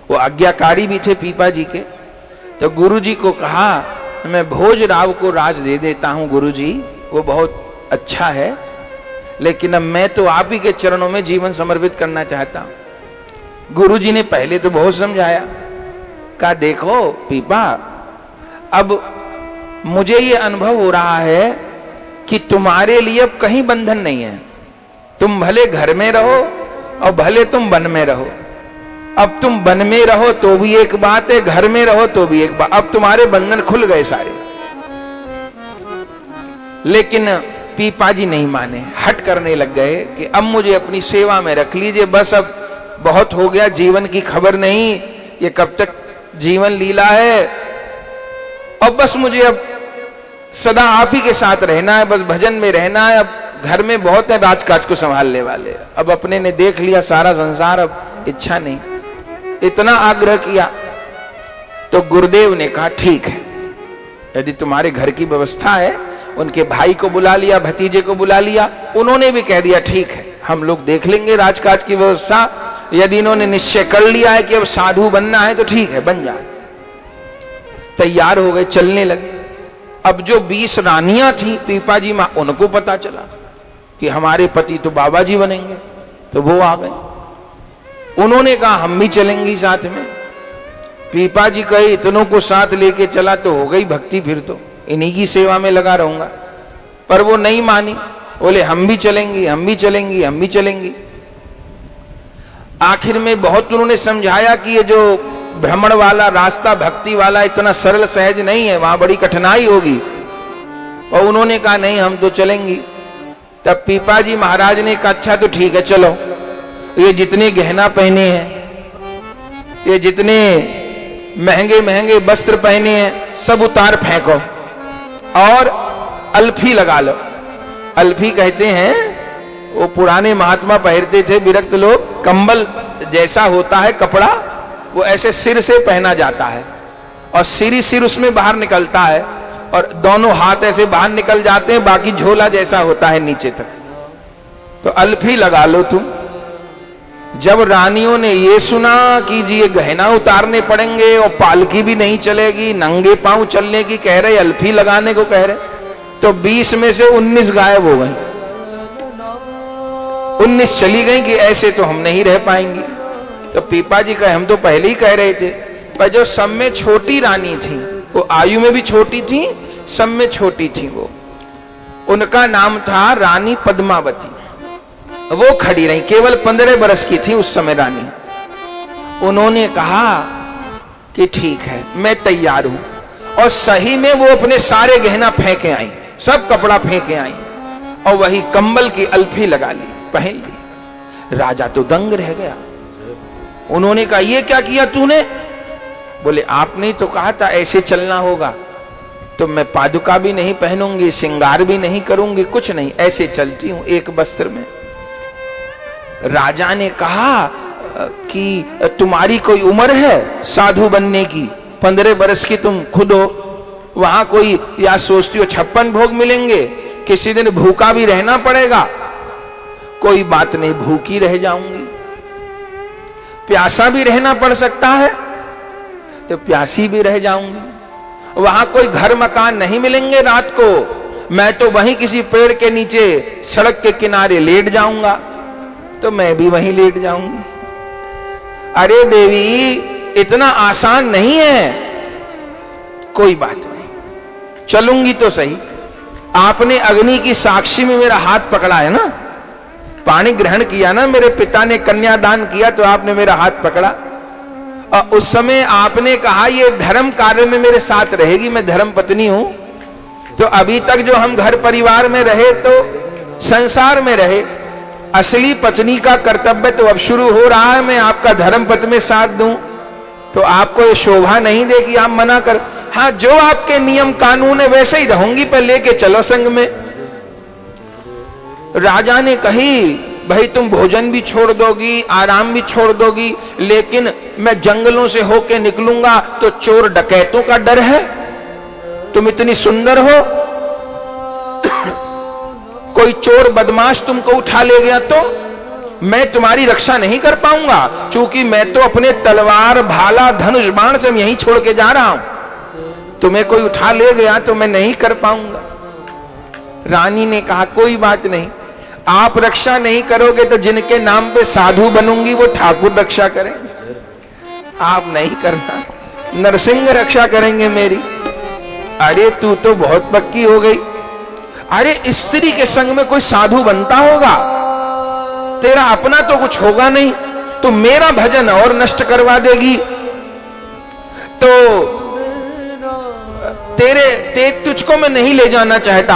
वो आज्ञाकारी भी थे पीपा जी के। तो गुरु जी को कहा मैं भोजराव को राज दे देता हूं गुरु जी, वो बहुत अच्छा है, लेकिन अब मैं तो आप ही के चरणों में जीवन समर्पित करना चाहता हूं। गुरु जी ने पहले तो बहुत समझाया, कहा देखो पीपा, अब मुझे ये अनुभव हो रहा है कि तुम्हारे लिए अब कहीं बंधन नहीं है। तुम भले घर में रहो और भले तुम वन में रहो। अब तुम वन में रहो तो भी एक बात है, घर में रहो तो भी एक बात। अब तुम्हारे बंधन खुल गए सारे। लेकिन पीपा जी नहीं माने, हट करने लग गए कि अब मुझे अपनी सेवा में रख लीजिए, बस अब बहुत हो गया, जीवन की खबर नहीं, ये कब तक जीवन लीला है, और बस मुझे अब सदा आप ही के साथ रहना है, बस भजन में रहना है। अब घर में बहुत है राजकाज को संभालने वाले, अब अपने ने देख लिया सारा संसार, अब इच्छा नहीं। इतना आग्रह किया तो गुरुदेव ने कहा ठीक है, यदि तुम्हारे घर की व्यवस्था है। उनके भाई को बुला लिया, भतीजे को बुला लिया, उन्होंने भी कह दिया ठीक है, हम लोग देख लेंगे राजकाज की व्यवस्था। यदि इन्होंने निश्चय कर लिया है कि अब साधु बनना है तो ठीक है, बन जाए। तैयार हो गए, चलने लगे। अब जो 20 रानियां थी पीपा जी मां, उनको पता चला कि हमारे पति तो बाबा जी बनेंगे, तो वो आ गए। उन्होंने कहा हम भी चलेंगी साथ में। पीपा जी कहे इतनों को साथ लेके चला तो हो गई भक्ति, फिर तो इन्हीं की सेवा में लगा रहूंगा। पर वो नहीं मानी, बोले हम भी चलेंगी, हम भी चलेंगी, हम भी चलेंगी। आखिर में बहुत उन्होंने समझाया कि ये जो भ्रमण वाला रास्ता, भक्ति वाला, इतना सरल सहज नहीं है, वहां बड़ी कठिनाई होगी। और उन्होंने कहा नहीं हम तो चलेंगी। तब पीपा जी महाराज ने कहा अच्छा तो ठीक है चलो, ये जितने गहना पहने हैं, ये जितने महंगे महंगे वस्त्र पहने हैं, सब उतार फेंको और अल्फी लगा लो। अल्फी कहते हैं वो पुराने महात्मा पहनते थे विरक्त लोग, कंबल जैसा होता है कपड़ा, वो ऐसे सिर से पहना जाता है और सिर उसमें बाहर निकलता है और दोनों हाथ ऐसे बाहर निकल जाते हैं, बाकी झोला जैसा होता है नीचे तक। तो अल्फी लगा लो तुम। जब रानियों ने ये सुना कि जी ये गहना उतारने पड़ेंगे और पालकी भी नहीं चलेगी, नंगे पांव चलने की कह रहे, अल्फी लगाने को कह रहे, तो 20 में से 19 गायब हो गई। 19 चली गई कि ऐसे तो हम नहीं रह पाएंगी। तो पीपा जी कहे हम तो पहले ही कह रहे थे। पर जो सब में छोटी रानी थी, वो आयु में भी छोटी थी, सब में छोटी थी, वो उनका नाम था रानी पद्मावती। वो खड़ी रही, केवल 15 बरस की थी उस समय रानी। उन्होंने कहा कि ठीक है मैं तैयार हूं, और सही में वो अपने सारे गहना फेंके आई, सब कपड़ा फेंके आई और वही कंबल की अल्फी लगा ली, पहन ली। राजा तो दंग रह गया, उन्होंने कहा ये क्या किया तूने? बोले आपने तो कहा था ऐसे चलना होगा, तो मैं पादुका भी नहीं पहनूंगी, श्रृंगार भी नहीं करूंगी, कुछ नहीं, ऐसे चलती हूं एक वस्त्र में। राजा ने कहा कि तुम्हारी कोई उम्र है साधु बनने की? 15 बरस की तुम खुद हो, वहां कोई या सोचती हो 56 भोग मिलेंगे, किसी दिन भूखा भी रहना पड़ेगा। कोई बात नहीं, भूखी रह जाऊंगी, प्यासा भी रहना पड़ सकता है तो प्यासी भी रह जाऊंगी। वहां कोई घर मकान नहीं मिलेंगे रात को, मैं तो वहीं किसी पेड़ के नीचे सड़क के किनारे लेट जाऊंगा, तो मैं भी वहीं लेट जाऊंगी। अरे देवी, इतना आसान नहीं है। कोई बात नहीं, चलूंगी तो सही। आपने अग्नि की साक्षी में मेरा हाथ पकड़ा है ना, पानी ग्रहण किया ना, मेरे पिता ने कन्यादान किया तो आपने मेरा हाथ पकड़ा, और उस समय आपने कहा ये धर्म कार्य में मेरे साथ रहेगी, मैं धर्म पत्नी हूं। तो अभी तक जो हम घर परिवार में रहे तो संसार में रहे, असली पत्नी का कर्तव्य तो अब शुरू हो रहा है, मैं आपका धर्म पथ में साथ दूं, तो आपको ये शोभा नहीं दे कि आप मना कर। हाँ, जो आपके नियम कानून है वैसे ही रहूंगी, पर लेके चलो संग में। राजा ने कही भाई तुम भोजन भी छोड़ दोगी, आराम भी छोड़ दोगी, लेकिन मैं जंगलों से होके निकलूंगा तो चोर डकैतों का डर है। तुम इतनी सुंदर हो, कोई चोर बदमाश तुमको उठा ले गया तो मैं तुम्हारी रक्षा नहीं कर पाऊंगा, क्योंकि मैं तो अपने तलवार भाला धनुष बाण से यहीं छोड़ के जा रहा हूं। तुम्हें कोई उठा ले गया तो मैं नहीं कर पाऊंगा। रानी ने कहा कोई बात नहीं, आप रक्षा नहीं करोगे तो जिनके नाम पे साधु बनूंगी वो ठाकुर रक्षा करेंगे, आप नहीं करना, नरसिंह रक्षा करेंगे मेरी। अरे तू तो बहुत पक्की हो गई। अरे स्त्री के संग में कोई साधु बनता होगा? तेरा अपना तो कुछ होगा नहीं, तो मेरा भजन और नष्ट करवा देगी, तो तुझको मैं नहीं ले जाना चाहता।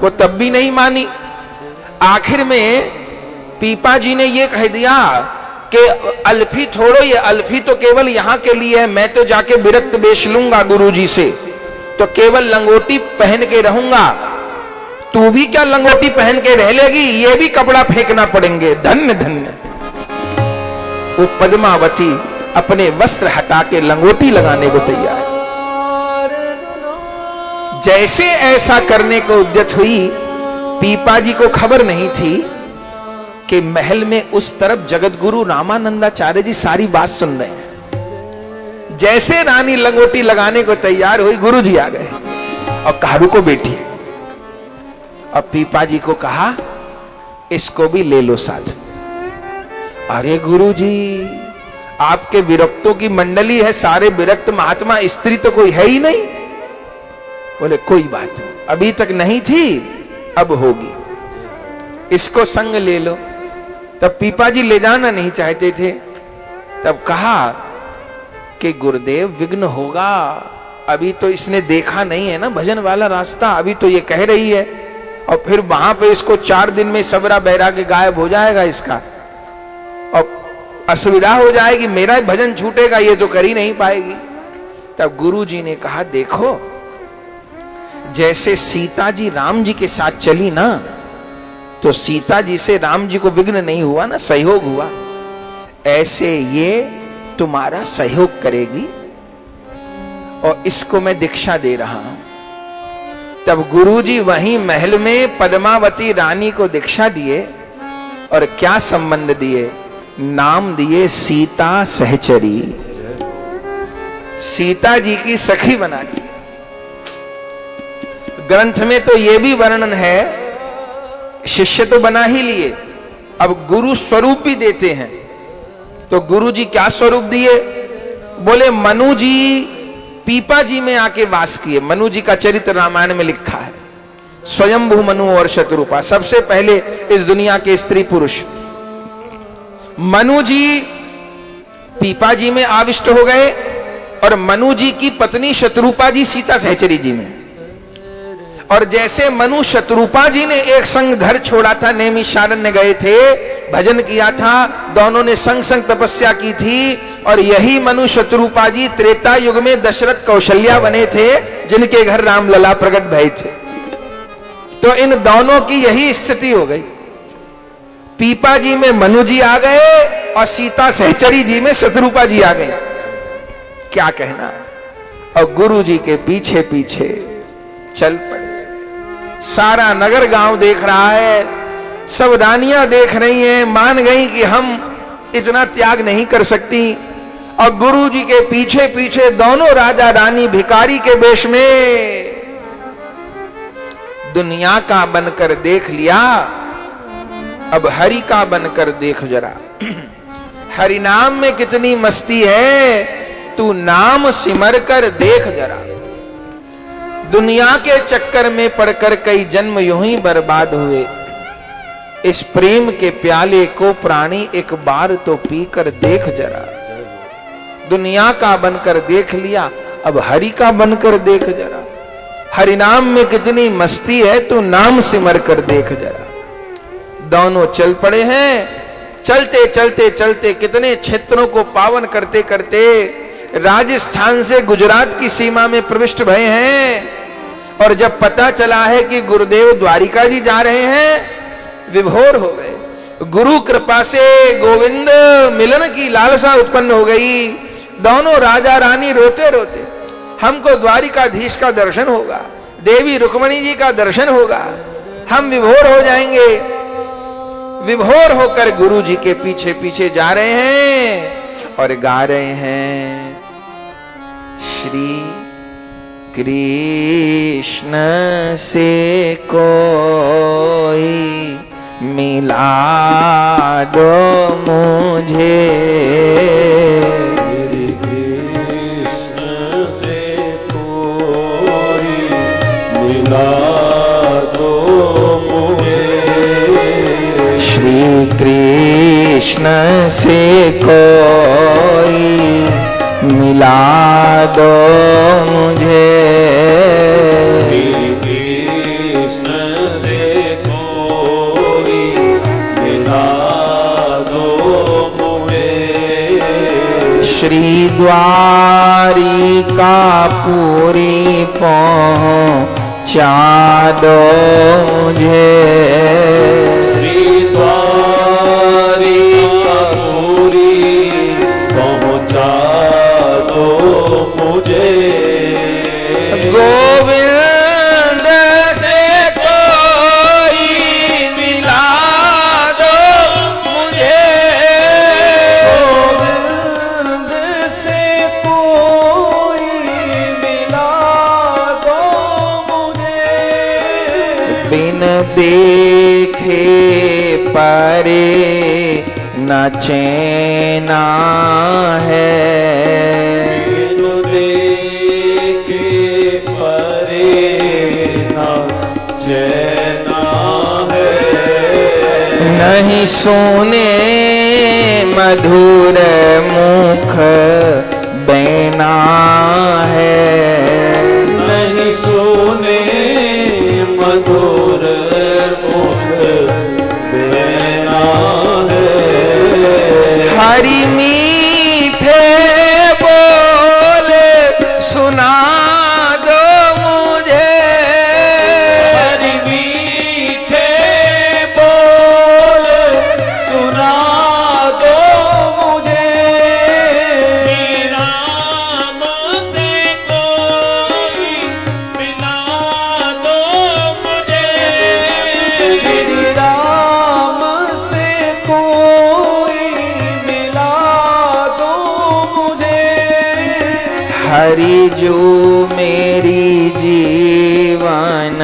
वो तब भी नहीं मानी। आखिर में पीपा जी ने ये कह दिया कि अल्फी छोड़ो, ये अल्फी तो केवल यहां के लिए है, मैं तो जाके विरक्त बेच लूंगा गुरुजी से, तो केवल लंगोटी पहन के रहूंगा। तू भी क्या लंगोटी पहन के रह लेगी? ये भी कपड़ा फेंकना पड़ेंगे। धन्य धन्य। वो पद्मावती अपने वस्त्र हटा के लंगोटी लगाने को तैयार। जैसे ऐसा करने को उद्यत हुई, पीपा जी को खबर नहीं थी कि महल में उस तरफ जगतगुरु रामानंदाचार्य जी सारी बात सुन रहे हैं। जैसे रानी लंगोटी लगाने को तैयार हुई, गुरु जी आ गए और कहा रुको बेटी। अब पीपा जी को कहा इसको भी ले लो साथ। अरे गुरु जी, आपके विरक्तों की मंडली है, सारे विरक्त महात्मा, स्त्री तो कोई है ही नहीं। बोले कोई बात नहीं, अभी तक नहीं थी, अब होगी, इसको संग ले लो। तब पीपा जी ले जाना नहीं चाहते थे। तब कहा कि गुरुदेव विघ्न होगा, अभी तो इसने देखा नहीं है ना भजन वाला रास्ता, अभी तो ये कह रही है, और फिर वहां पे इसको 4 दिन में सबरा बैराग गायब हो जाएगा इसका, और असुविधा हो जाएगी, मेरा भजन छूटेगा, ये तो कर ही नहीं पाएगी। तब गुरु जी ने कहा देखो, जैसे सीता जी राम जी के साथ चली ना, तो सीता जी से राम जी को विघ्न नहीं हुआ ना, सहयोग हुआ, ऐसे ये तुम्हारा सहयोग करेगी, और इसको मैं दीक्षा दे रहा हूं। तब गुरुजी वहीं महल में पद्मावती रानी को दीक्षा दिए, और क्या संबंध दिए? नाम दिए सीता सहचरी, सीता जी की सखी बना दी। ग्रंथ में तो यह भी वर्णन है, शिष्य तो बना ही लिए, अब गुरु स्वरूप भी देते हैं। तो गुरु जी क्या स्वरूप दिए? बोले मनु जी पीपा जी में आके वास किए। मनु जी का चरित्र रामायण में लिखा है, स्वयंभू मनु और शतरूपा, सबसे पहले इस दुनिया के स्त्री पुरुष। मनु जी पीपा जी में आविष्ट हो गए, और मनु जी की पत्नी शतरूपा जी सीता सहचरी जी में। और जैसे मनु शतरूपा जी ने एक संग घर छोड़ा था, नैमिषारण्य गए थे, भजन किया था, दोनों ने संग संग तपस्या की थी। और यही मनु शत्रुपा जी त्रेता युग में दशरथ कौशल्या बने थे, जिनके घर रामलला प्रकट भय थे। तो इन दोनों की यही स्थिति हो गई। पीपा जी में मनु जी आ गए और सीता सहचरी जी में शत्रुपा जी आ गई। क्या कहना। और गुरु जी के पीछे पीछे चल पड़े। सारा नगर गांव देख रहा है, सब रानियां देख रही हैं, मान गई कि हम इतना त्याग नहीं कर सकती। और गुरु जी के पीछे पीछे दोनों राजा रानी भिखारी के वेश में। दुनिया का बनकर देख लिया, अब हरि का बनकर देख जरा। हरि नाम में कितनी मस्ती है, तू नाम सिमर कर देख जरा। दुनिया के चक्कर में पड़कर कई जन्म यूं ही बर्बाद हुए, इस प्रेम के प्याले को प्राणी एक बार तो पीकर देख जरा। दुनिया का बनकर देख लिया, अब हरि का बनकर देख जरा। हरि नाम में कितनी मस्ती है, तू नाम सिमर कर देख जरा। दोनों चल पड़े हैं। चलते चलते चलते कितने क्षेत्रों को पावन करते करते राजस्थान से गुजरात की सीमा में प्रविष्ट भये हैं। और जब पता चला है कि गुरुदेव द्वारिका जी जा रहे हैं, विभोर हो गए। गुरु कृपा से गोविंद मिलन की लालसा उत्पन्न हो गई। दोनों राजा रानी रोते रोते, हमको द्वारिकाधीश का दर्शन होगा, देवी रुक्मणी जी का दर्शन होगा, हम विभोर हो जाएंगे। विभोर होकर गुरु जी के पीछे पीछे जा रहे हैं और गा रहे हैं, श्री कृष्ण से कोई मिला दो मुझे, श्री कृष्ण से कोई मिला दो मुझे, श्री कृष्ण से कोई मिला दो मुझे, श्री कृष्ण से कोई मिला दो मुझे, श्री द्वारिका पुरी पहुंचा दो मुझे, श्री द्वारिका पुरी पहुंचा दो मुझे, गोविंद से कोई मिला दो मुझे, गोविंद से कोई मिला दो मुझे, बिन देखे परे न चैना है, बिनु देखे परे न चैना है, नहीं सुने मधुर मुख बैना है, नहीं सुने मधुर मुख बैना है, हरि मीठे बोले सुना दो मुझे, हरि मीठे बोल सुना दो मुझे, राम से कोई मिला दो मुझे, श्री राम से कोई मिला दो मुझे, हरि जो मेरी जीवन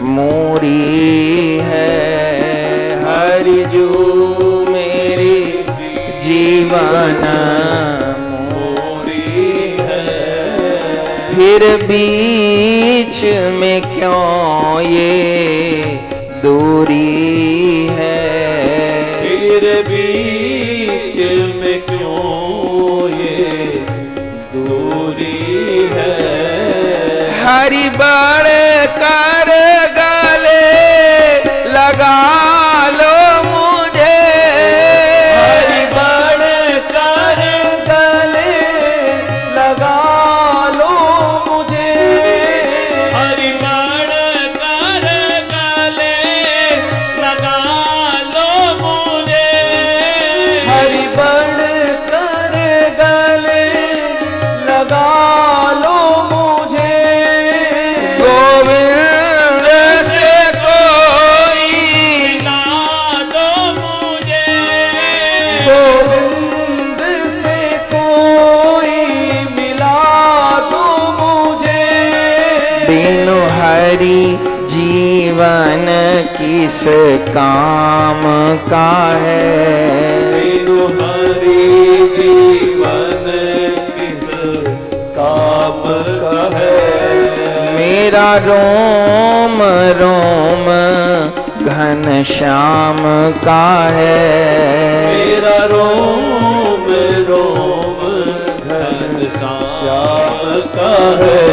मोरी है, हरि जो मेरी जीवन मोरी है, फिर बीच में क्यों ये दूरी है, फिर बीच में क्यों ये दूरी है, हरि बड़ कर गले लगा लो मुझे, किस काम का है। बिनु हरि जीवन किस काम का है। मेरा रोम रोम घनश्याम का है। मेरा रोम रोम घनश्याम का है।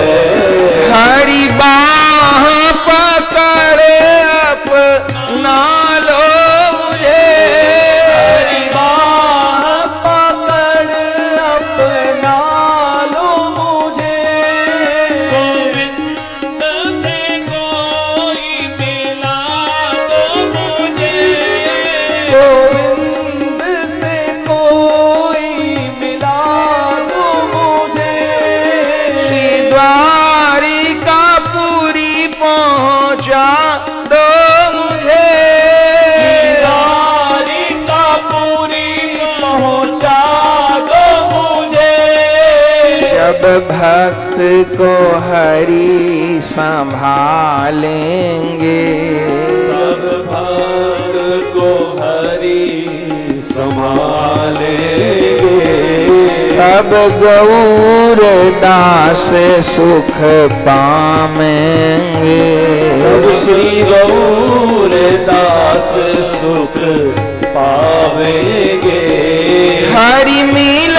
हरि बाह पकड़ अपना लो मुझे। हरि बाह पकड़ अपना लो मुझे। गोविंद से कोई मिला दो मुझे। गोविंद से कोई मिला दो मुझे। श्री द्वारिकापुरी पहुंचा दो मुझे। द्वारिकापुरी पहुंचा दो मुझे। जब भक्त को हरि संभालेंगे। सब भक्त को हरि संभालेंगे। तब गौर दास सुख पाएंगे। तब श्री गौर दास सुख पावेंगे। हरि मिल